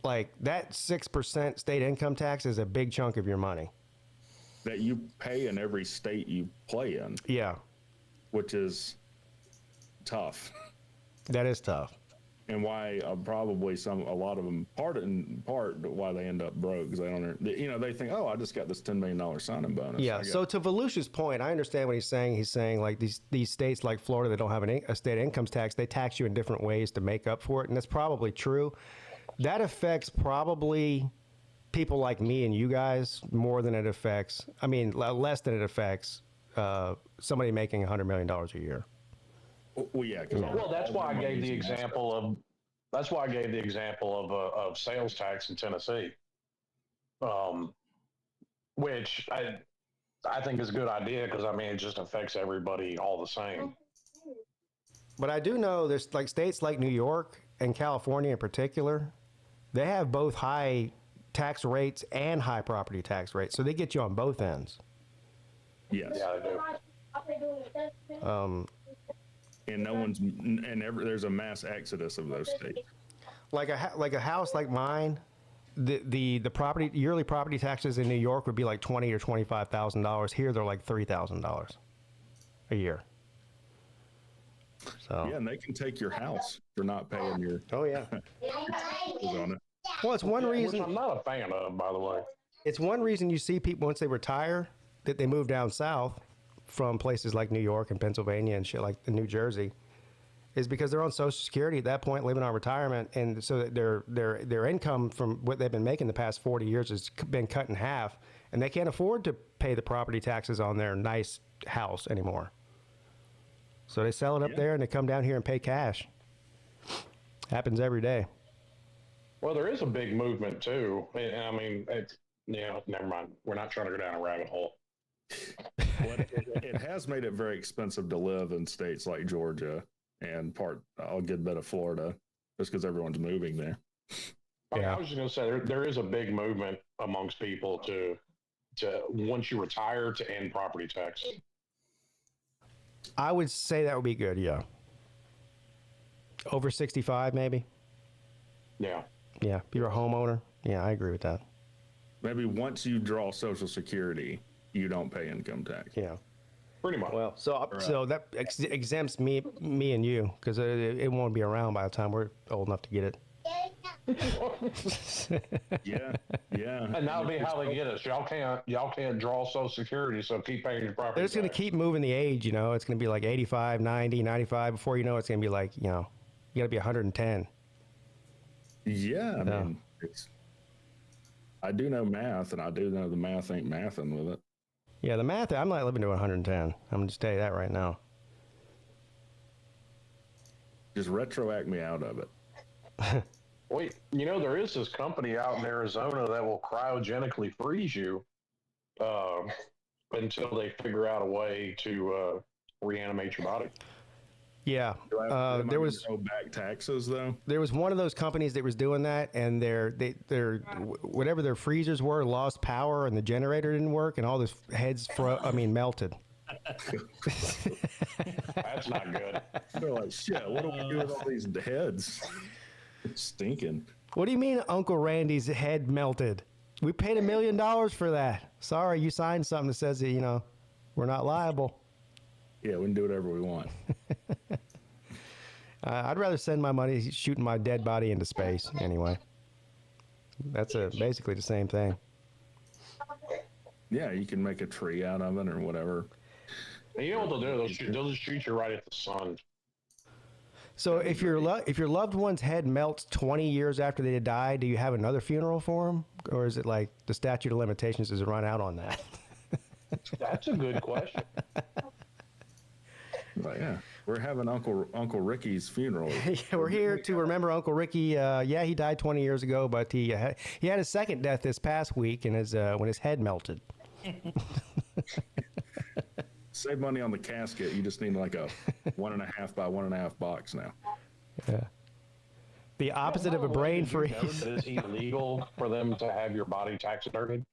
like that 6% state income tax is a big chunk of your money. That you pay in every state you play in. Yeah. Which is tough. That is tough. And why probably a lot of them, part why they end up broke, because they don't, they think, oh, I just got this $10 million signing bonus. Yeah. So to Volusia's point, I understand what he's saying. He's saying like these states like Florida that don't have a state income tax, they tax you in different ways to make up for it, and that's probably true. That affects probably people like me and you guys more than it affects. I mean, less than it affects somebody making $100 million a year. Well, yeah. Well, that's why I gave the example of sales tax in Tennessee, which I think is a good idea because it just affects everybody all the same. But I do know there's like states like New York and California in particular, they have both high tax rates and high property tax rates, so they get you on both ends. Yes. Yeah, they do. And there's a mass exodus of those states. Like a house like mine, the property yearly property taxes in New York would be like $20,000 or $25,000. Here they're like $3,000 a year. So yeah, and they can take your house for not paying your on it. Well, it's one reason which I'm not a fan of, by the way. It's one reason you see people once they retire that they move down south from places like New York and Pennsylvania and shit like New Jersey, is because they're on Social Security at that point, living on retirement, and so that their income from what they've been making the past 40 years has been cut in half, and they can't afford to pay the property taxes on their nice house anymore. So they sell it up there and they come down here and pay cash. Happens every day. Well, there is a big movement too. Never mind. We're not trying to go down a rabbit hole. Well, it has made it very expensive to live in states like Georgia and a good bit of Florida, just because everyone's moving there. I was just going to say there is a big movement amongst people to once you retire to end property tax. I would say that would be good. Yeah. Over 65, maybe. Yeah. Yeah. You're a homeowner. Yeah, I agree with that. Maybe once you draw Social Security, you don't pay income tax. Yeah. Pretty much. Well, so that exempts me and you because it won't be around by the time we're old enough to get it. Yeah. And that'll be how they get us. Y'all can't draw Social Security, so keep paying your property. They're just going to tax. keep moving the age, It's going to be like 85, 90, 95. Before you know it's going to be like, you got to be 110. Yeah, I mean, I do know math, and I do know the math ain't mathing with it. Yeah, the math, I'm not living to 110. I'm going to just tell you that right now. Just retroact me out of it. Wait, there is this company out in Arizona that will cryogenically freeze you until they figure out a way to reanimate your body. Yeah. There was no back taxes, though. There was one of those companies that was doing that, and their whatever their freezers were lost power, and the generator didn't work, and all the heads melted. That's not good. They're like, shit, what do we do with all these heads? It's stinking. What do you mean Uncle Randy's head melted? We paid $1 million for that. Sorry, you signed something that says that, we're not liable. Yeah, we can do whatever we want. I'd rather send my money shooting my dead body into space anyway. That's basically the same thing. Yeah, you can make a tree out of it or whatever. And you know what they'll do? They'll just shoot you right at the sun. So if your loved one's head melts 20 years after they die, do you have another funeral for them, or is it like the statute of limitations has run out on that? That's a good question. But yeah, we're having Uncle Ricky's funeral. Yeah, we're here to remember Uncle Ricky. He died 20 years ago, but he had his second death this past week, and when his head melted. Save money on the casket. You just need like a 1.5 by 1.5 box now. Yeah. The opposite of a brain freeze. Is it illegal for them to have your body taxidermied?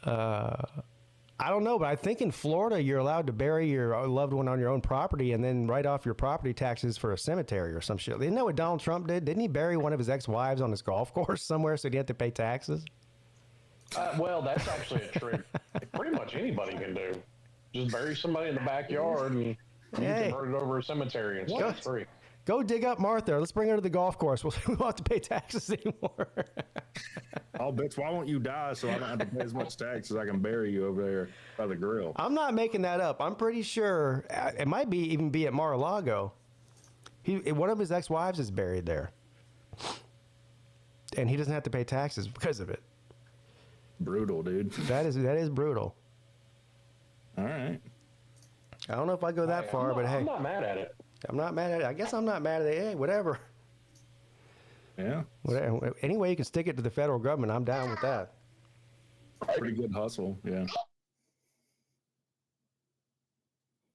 I don't know, but I think in Florida you're allowed to bury your loved one on your own property and then write off your property taxes for a cemetery or some shit. Isn't that what Donald Trump did? Didn't he bury one of his ex-wives on his golf course somewhere so he had to pay taxes? Well, that's actually a trick. Pretty much anybody can do. Just bury somebody in the backyard and you convert it over a cemetery and stuff. It's free. Go dig up Martha. Let's bring her to the golf course. We won't have to pay taxes anymore. Oh, bitch, why won't you die so I don't have to pay as much tax as I can bury you over there by the grill? I'm not making that up. I'm pretty sure it might even be at Mar-a-Lago. One of his ex-wives is buried there. And he doesn't have to pay taxes because of it. Brutal, dude. That is brutal. All right. I don't know if I go that far, but hey. I'm not mad at it. I'm not mad at it. I guess I'm not mad at it. Hey, whatever. Yeah. Any way you can stick it to the federal government, I'm down with that. Pretty good hustle, yeah.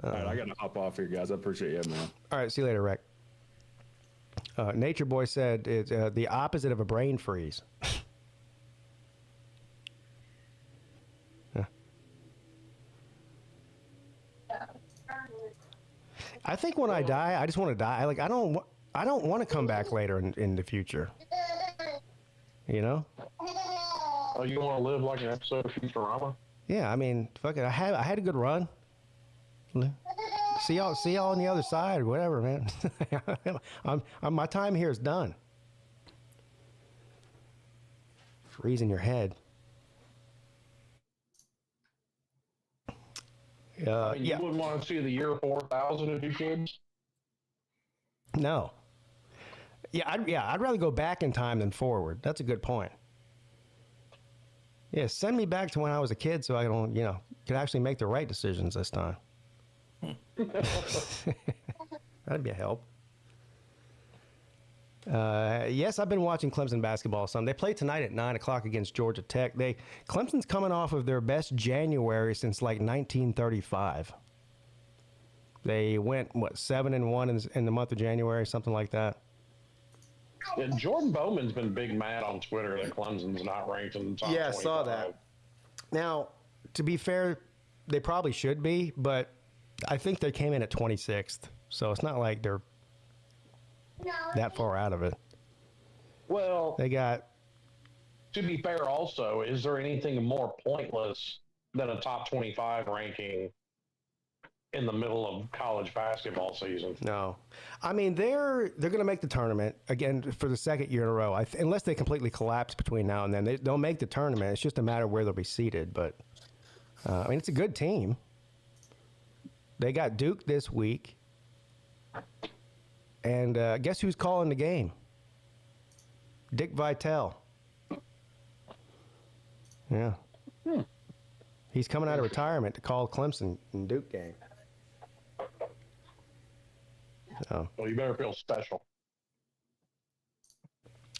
All right, I got to hop off here, guys. I appreciate you, man. All right, see you later, Rick. Nature Boy said it's the opposite of a brain freeze. I think when I die, I just want to die. Like I don't want to come back later in the future. You know? Oh, you want to live like an episode of Futurama? Yeah, I mean, fuck it. I had a good run. See y'all on the other side, whatever, man. My time here is done. Freezing your head. You wouldn't want to see the year 4000 if you could? No. I'd rather go back in time than forward. That's a good point. Yeah, send me back to when I was a kid so I don't, can actually make the right decisions this time. That'd be a help. Yes, I've been watching Clemson basketball some. They play tonight at 9 o'clock against Georgia Tech. Clemson's coming off of their best January since like 1935. They went 7-1 in the month of January, something like that. Yeah, Jordan Bowman's been big mad on Twitter that Clemson's not ranked in the top 25. Yeah, I saw that. Now, to be fair, they probably should be, but I think they came in at 26th, so it's not like they're that far out of it. Well, they got. To be fair, also, is there anything more pointless than a top 25 ranking in the middle of college basketball season. No, I mean they're going to make the tournament again for the second year in a row. Unless they completely collapse between now and then, they'll make the tournament. It's just a matter of where they'll be seated. But I mean, it's a good team. They got Duke this week, and guess who's calling the game? Dick Vitale. Yeah. He's coming out of retirement to call Clemson and Duke game. So. Well, you better feel special.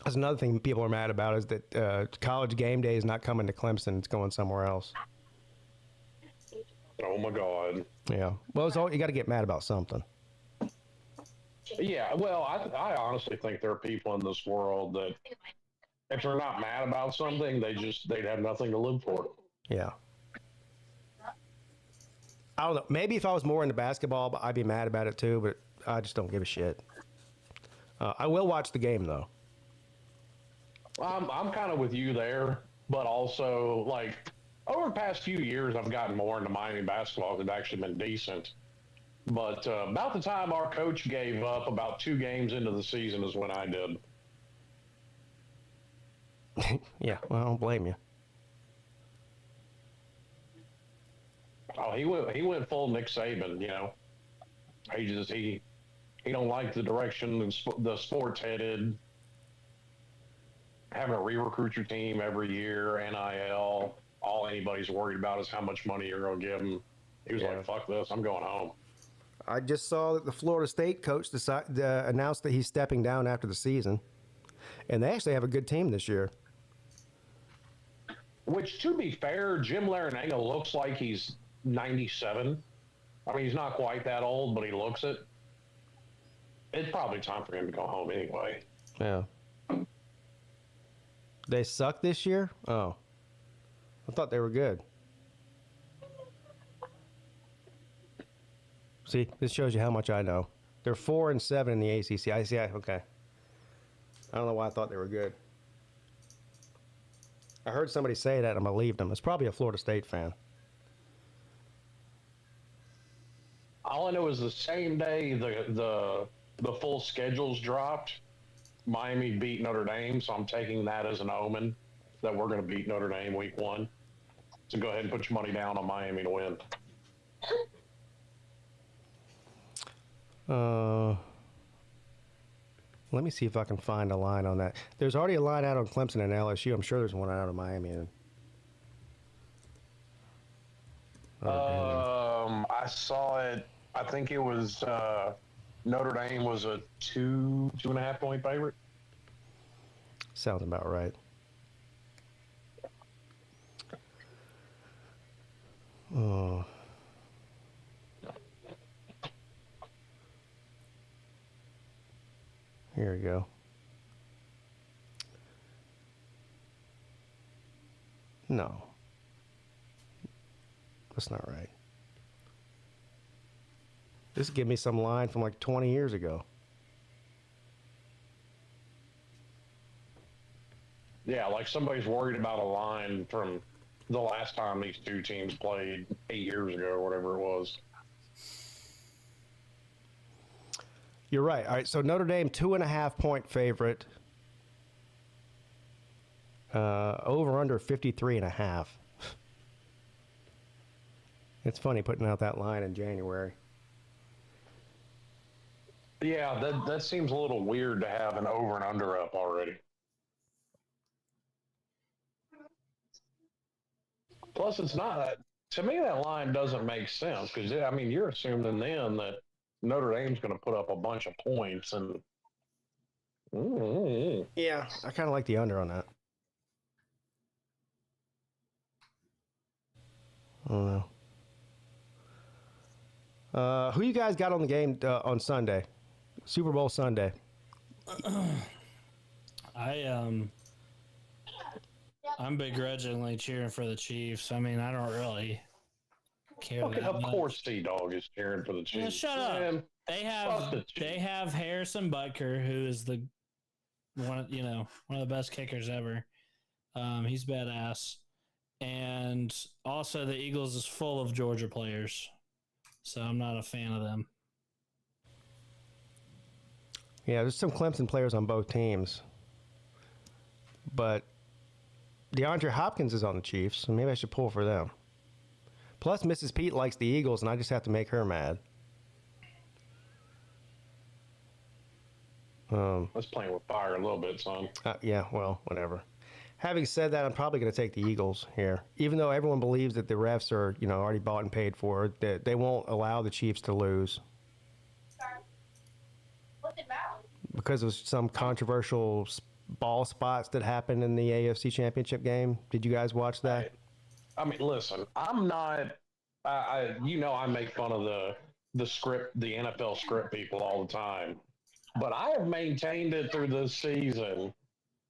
That's another thing people are mad about is that college game day is not coming to Clemson. It's going somewhere else. Oh, my God. Yeah. Well, you got to get mad about something. Yeah, well, I honestly think there are people in this world that if they're not mad about something, they'd have nothing to live for. Yeah. I don't know. Maybe if I was more into basketball, I'd be mad about it too, but I just don't give a shit. I will watch the game, though. I'm kind of with you there, but also, like, over the past few years, I've gotten more into Miami basketball. It's actually been decent. But about the time our coach gave up, about 2 games into the season is when I did. Yeah, well, I don't blame you. Oh, he went full Nick Saban, you know. He don't like the direction the sport's headed. Having to re-recruit your team every year, NIL. All anybody's worried about is how much money you're going to give them. He was like, fuck this, I'm going home. I just saw that the Florida State coach announced that he's stepping down after the season. And they actually have a good team this year. Which, to be fair, Jim Larinaga looks like he's 97. I mean, he's not quite that old, but he looks it. It's probably time for him to go home anyway. Yeah. They suck this year? Oh. I thought they were good. See, this shows you how much I know. They're 4-7 in the ACC. I see. Okay. I don't know why I thought they were good. I heard somebody say that and I believed them. It's probably a Florida State fan. All I know is the same day the full schedules dropped, Miami beat Notre Dame, so I'm taking that as an omen that we're going to beat Notre Dame week 1. So go ahead and put your money down on Miami to win. Let me see if I can find a line on that. There's already a line out on Clemson and LSU. I'm sure there's one out of Miami. I saw it. I think it was Notre Dame was a 2.5 point favorite. Sounds about right. Oh. Here we go. No. That's not right. This give me some line from like 20 years ago. Yeah, like somebody's worried about a line from the last time these two teams played 8 years ago or whatever it was. You're right. All right, so Notre Dame 2.5 point favorite. Over under 53.5. It's funny putting out that line in January. Yeah, that seems a little weird to have an over and under up already. Plus, it's not. To me, that line doesn't make sense because, I mean, you're assuming then that Notre Dame's going to put up a bunch of points. And yeah, I kind of like the under on that. I don't know. Who you guys got on the game on Sunday? Super Bowl Sunday. I'm begrudgingly cheering for the Chiefs. I mean, I don't really care. Okay, of course, T-Dog is cheering for the Chiefs. Yeah, shut up. Man, They have Harrison Butker, who is one of the best kickers ever. He's badass. And also, the Eagles is full of Georgia players, so I'm not a fan of them. Yeah, there's some Clemson players on both teams. But DeAndre Hopkins is on the Chiefs, so maybe I should pull for them. Plus, Mrs. Peete likes the Eagles, and I just have to make her mad. Let's play with fire a little bit, son. Yeah, well, whatever. Having said that, I'm probably going to take the Eagles here, even though everyone believes that the refs are, already bought and paid for. That they won't allow the Chiefs to lose because of some controversial ball spots that happened in the AFC Championship game. Did you guys watch that? I mean, listen, I'm not. I make fun of the script, the NFL script people all the time, but I have maintained it through this season.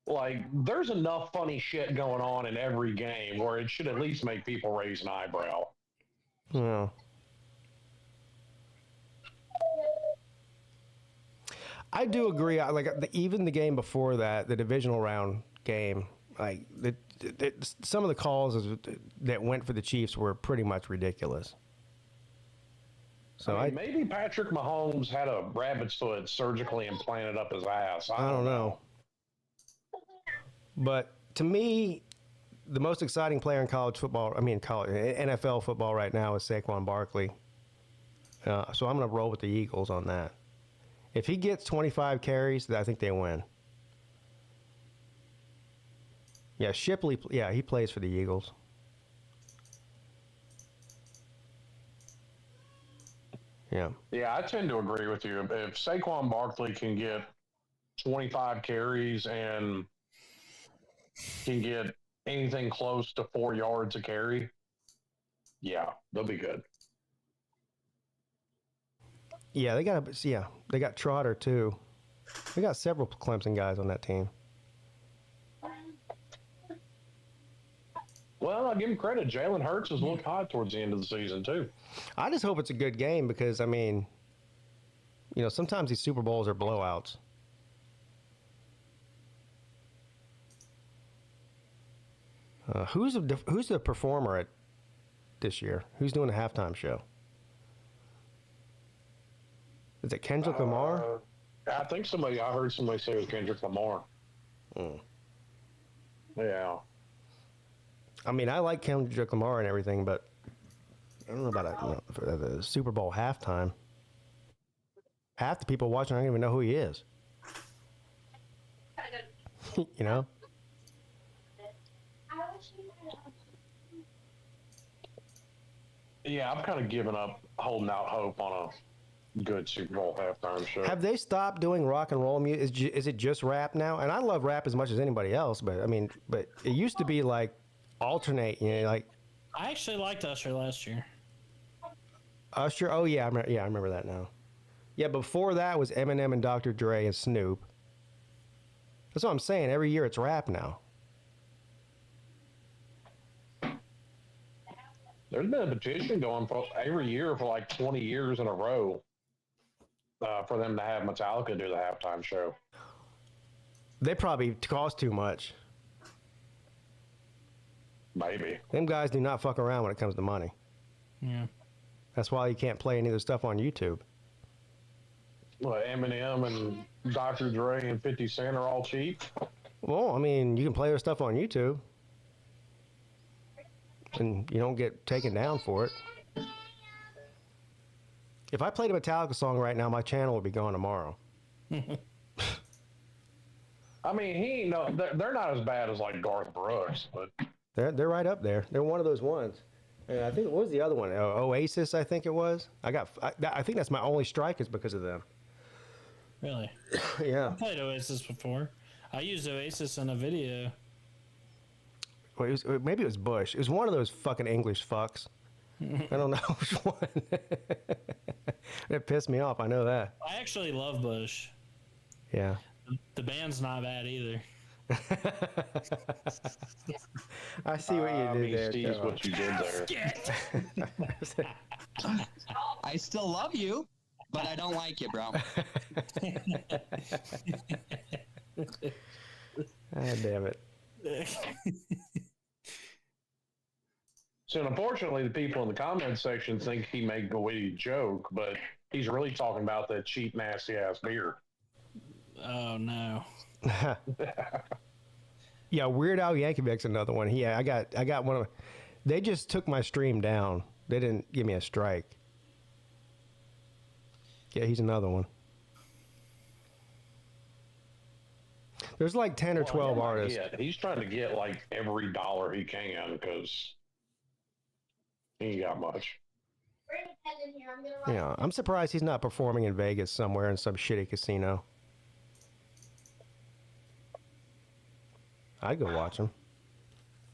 Like, there's enough funny shit going on in every game where it should at least make people raise an eyebrow. Yeah. I do agree. Even the game before that, the divisional round game, some of the calls that went for the Chiefs were pretty much ridiculous. So maybe Patrick Mahomes had a rabbit's foot surgically implanted up his ass. I don't know. But to me, the most exciting player in NFL football right now is Saquon Barkley. So I'm going to roll with the Eagles on that. If he gets 25 carries, I think they win. Yeah, Shipley, he plays for the Eagles. Yeah. Yeah, I tend to agree with you. If Saquon Barkley can get 25 carries and can get anything close to 4 yards a carry, yeah, they'll be good. Yeah, they got Trotter too. They got several Clemson guys on that team. Well, I'll give him credit. Jalen Hurts has looked hot towards the end of the season too. I just hope it's a good game because sometimes these Super Bowls are blowouts. Who's the performer at this year? Who's doing the halftime show? Is it Kendrick Lamar? I think I heard somebody say it was Kendrick Lamar. Yeah. I mean, I like Kendrick Lamar and everything, but I don't know about for the Super Bowl halftime. Half the people watching don't even know who he is. Yeah, I'm kind of giving up holding out hope on a good Super Bowl halftime show. Have they stopped doing rock and roll music? Is it just rap now? And I love rap as much as anybody else, but it used to be like alternate, I actually liked Usher last year. Usher? Oh yeah, I remember that now. Yeah, before that was Eminem and Dr. Dre and Snoop. That's what I'm saying. Every year it's rap now. There's been a petition going for every year for like 20 years in a row for them to have Metallica do the halftime show. They probably cost too much. Maybe. Them guys do not fuck around when it comes to money. Yeah. That's why you can't play any of their stuff on YouTube. Well, Eminem and Dr. Dre and 50 Cent are all cheap. Well, you can play their stuff on YouTube. And you don't get taken down for it. If I played a Metallica song right now, my channel would be gone tomorrow. They're not as bad as like Garth Brooks, but they're right up there. They're one of those ones. And I think what was the other one? Oasis, I think it was. I think that's my only strike is because of them. Really? Yeah. I played Oasis before. I used Oasis in a video. Well, maybe it was Bush. It was one of those fucking English fucks. I don't know which one. It pissed me off. I know that. I actually love Bush. Yeah. The band's not bad either. I see what you did there. Steve's what you did there. I still love you, but I don't like you, bro. Ah, damn it. So unfortunately, the people in the comment section think he made a witty joke, but he's really talking about that cheap, nasty ass beer. Oh no. Yeah, Weird Al Yankovic's another one. Yeah, I got one of. They just took my stream down. They didn't give me a strike. Yeah, he's another one. There's like 10 or 12 artists. He's trying to get like every dollar he can because he ain't got much. Yeah, I'm surprised he's not performing in Vegas somewhere in some shitty casino. I'd go watch him.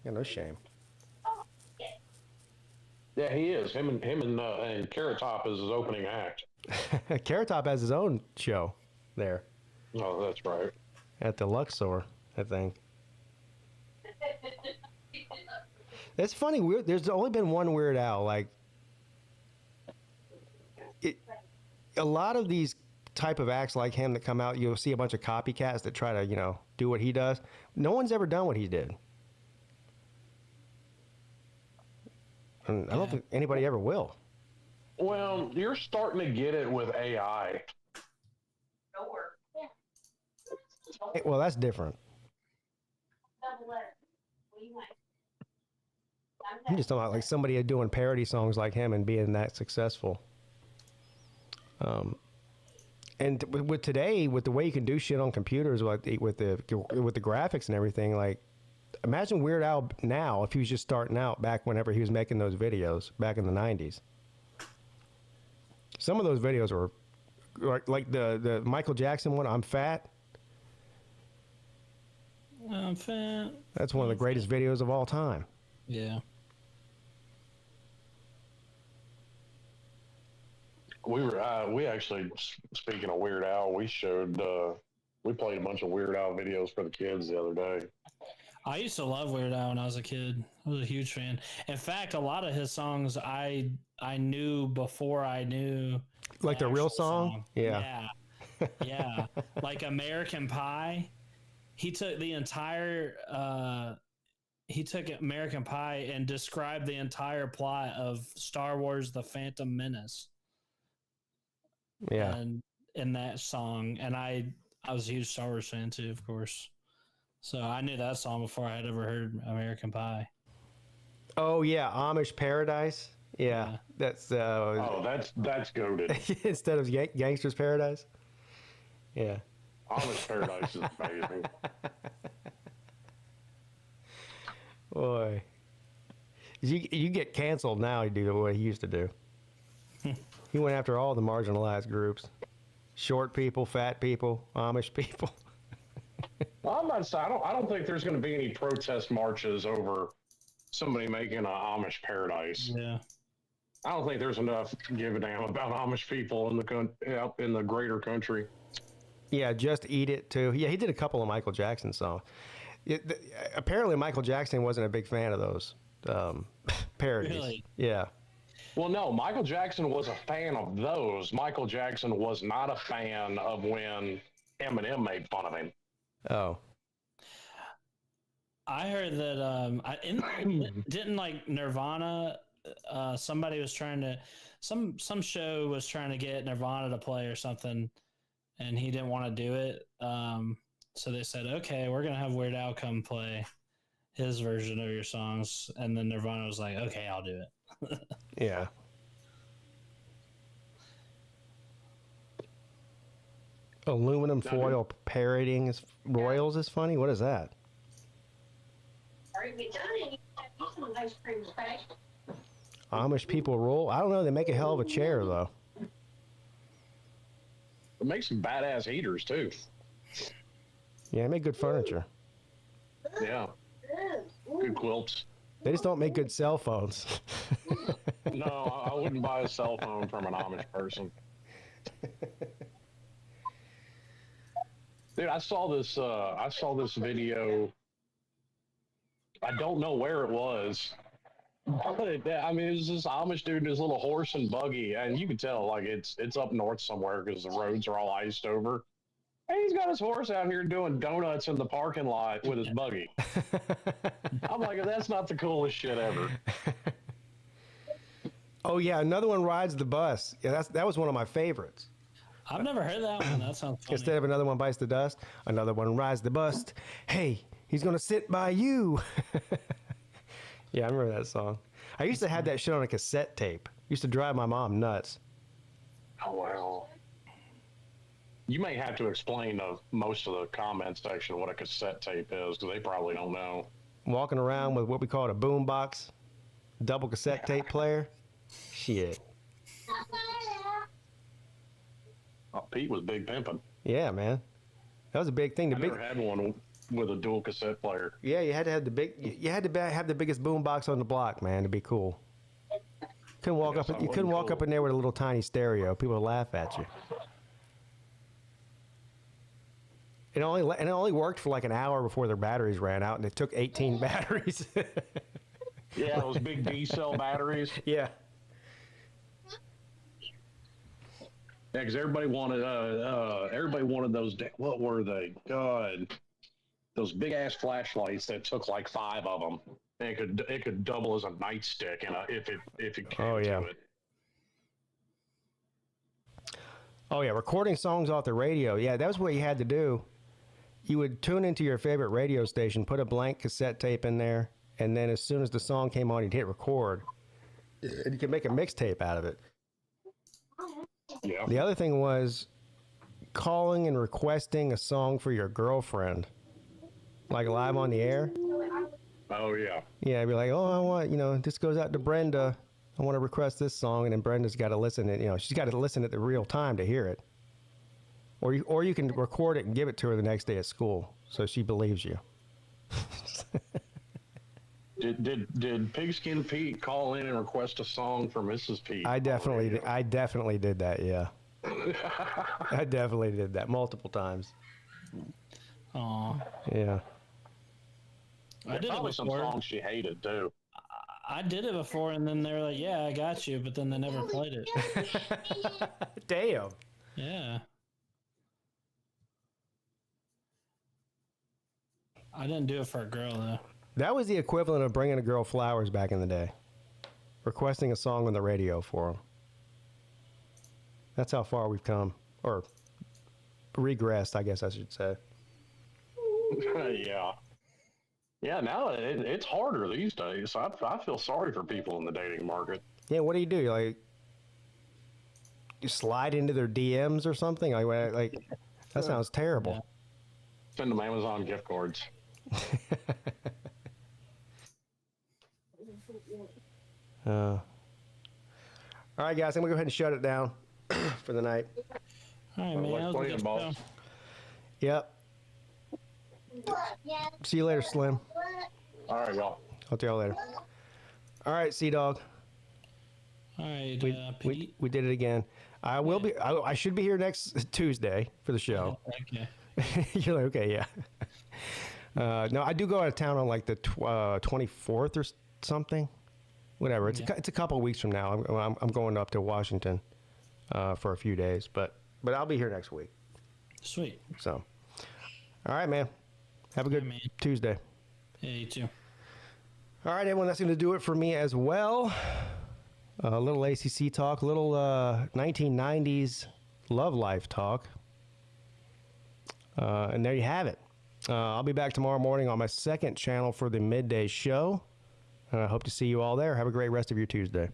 Yeah, no shame. Yeah, he is. Him and Carrot Top is his opening act. Carrot Top has his own show there. Oh, that's right. At the Luxor, I think. It's funny. There's only been one Weird Al. Like, a lot of these type of acts like him that come out, you'll see a bunch of copycats that try to, do what he does. No one's ever done what he did. And I don't think anybody ever will. Well, you're starting to get it with AI. Well, that's different. I'm just talking about like somebody doing parody songs like him and being that successful. And with today, with the way you can do shit on computers, with the graphics and everything, like imagine Weird Al now if he was just starting out back whenever he was making those videos back in the 90s. Some of those videos were like the Michael Jackson one, I'm Fat. I'm fat. That's one of the greatest videos of all time. Yeah. We actually, speaking of Weird Al, we played a bunch of Weird Al videos for the kids the other day. I used to love Weird Al when I was a kid. I was a huge fan. In fact, a lot of his songs I knew before I knew like the real song. Yeah. Yeah. Like American Pie. He took American Pie and described the entire plot of Star Wars: The Phantom Menace. Yeah. And in that song, and I was a huge Star Wars fan too, of course. So I knew that song before I had ever heard American Pie. Oh yeah, Amish Paradise. Yeah. That's that's goated. Instead of Gangster's Paradise. Yeah. Amish Paradise is amazing. Boy, you get canceled now. You do what he used to do. He went after all the marginalized groups: short people, fat people, Amish people. Well, I'm not saying I don't think there's going to be any protest marches over somebody making an Amish Paradise. Yeah. I don't think there's enough to give a damn about Amish people up in the greater country. Yeah, Just Eat It too. Yeah, he did a couple of Michael Jackson songs. Apparently, Michael Jackson wasn't a big fan of those parodies. Really? Yeah. Well, no, Michael Jackson was a fan of those. Michael Jackson was not a fan of when Eminem made fun of him. Oh. I heard that didn't like Nirvana. Somebody was trying to some show was trying to get Nirvana to play or something, and he didn't want to do it. So they said, "Okay, we're gonna have Weird Al come play his version of your songs," and then Nirvana was like, "Okay, I'll do it." Yeah. Aluminum foil parodying Royals is funny. What is that? Amish people roll. I don't know. They make a hell of a chair though. It makes some badass heaters too. Yeah, they make good furniture. Yeah, good quilts. They just don't make good cell phones. No, I wouldn't buy a cell phone from an Amish person. Dude, I saw this video. I don't know where it was. But, I mean, it was this Amish dude in his little horse and buggy, and you can tell like it's up north somewhere because the roads are all iced over. And he's got his horse out here doing donuts in the parking lot with his buggy. I'm like, that's not the coolest shit ever. Oh yeah, another one rides the bus. Yeah, that was one of my favorites. I've never heard that one. That sounds funny. Instead of another one bites the dust, another one rides the bus. Hey, he's gonna sit by you. Yeah, I remember that song. I used to have that shit on a cassette tape. Used to drive my mom nuts. Oh, wow. You may have to explain to most of the comment section what a cassette tape is, because they probably don't know. Walking around with what we call a boom box, double cassette tape player. Shit. Oh, Pete was big pimping. Yeah, man. That was a big thing. I never had one with a dual cassette player. Yeah, you had to have have the biggest boom box on the block, man, to be cool. Couldn't walk up. You couldn't walk up in there with a little tiny stereo. People would laugh at you. It only worked for like an hour before their batteries ran out, and it took 18 batteries. Yeah, those big D cell batteries. Yeah. Yeah, because everybody wanted those. What were they? God, those big ass flashlights that took like 5 of them. And it could double as a nightstick, if it came to it. Oh yeah, recording songs off the radio. Yeah, that was what you had to do. You would tune into your favorite radio station, put a blank cassette tape in there, and then as soon as the song came on, you'd hit record, and you could make a mixtape out of it. Yeah. The other thing was calling and requesting a song for your girlfriend, like live on the air. Oh yeah. Yeah, I'd be like, oh, I want, this goes out to Brenda. I want to request this song, and then Brenda's got to listen. And she's got to listen at the real time to hear it. Or you can record it and give it to her the next day at school, so she believes you. Did Pigskin Pete call in and request a song for Mrs. Pete? I definitely did that. Yeah, I definitely did that multiple times. Aw. Yeah. I did probably it some before. songs she hated too. I did it before, and then they were like, "Yeah, I got you," but then they never played it. Damn. Yeah. I didn't do it for a girl though. That was the equivalent of bringing a girl flowers back in the day. Requesting a song on the radio for them. That's how far we've come. Or regressed, I guess I should say. Yeah. Yeah, now it's harder these days. I feel sorry for people in the dating market. Yeah, what do? You slide into their DMs or something? Like that sounds terrible. Yeah. Send them Amazon gift cards. All right, guys, I'm going to go ahead and shut it down for the night. All right, man. Like that was a playing good ball. show. Yep. See you later, Slim. All right, y'all. I'll tell you later. All right, Sea-Dog. All right, Pete. We did it again. I will be. I should be here next Tuesday for the show. Okay. You're like, okay, yeah. No, I do go out of town on like the 24th or something. Whatever. It's a couple of weeks from now. I'm going up to Washington for a few days, but I'll be here next week. Sweet. So, all right, man. Have a good Tuesday. Yeah, you too. All right, everyone. That's going to do it for me as well. A little ACC talk, a little 1990s love life talk. And there you have it. I'll be back tomorrow morning on my second channel for the midday show. And I hope to see you all there. Have a great rest of your Tuesday.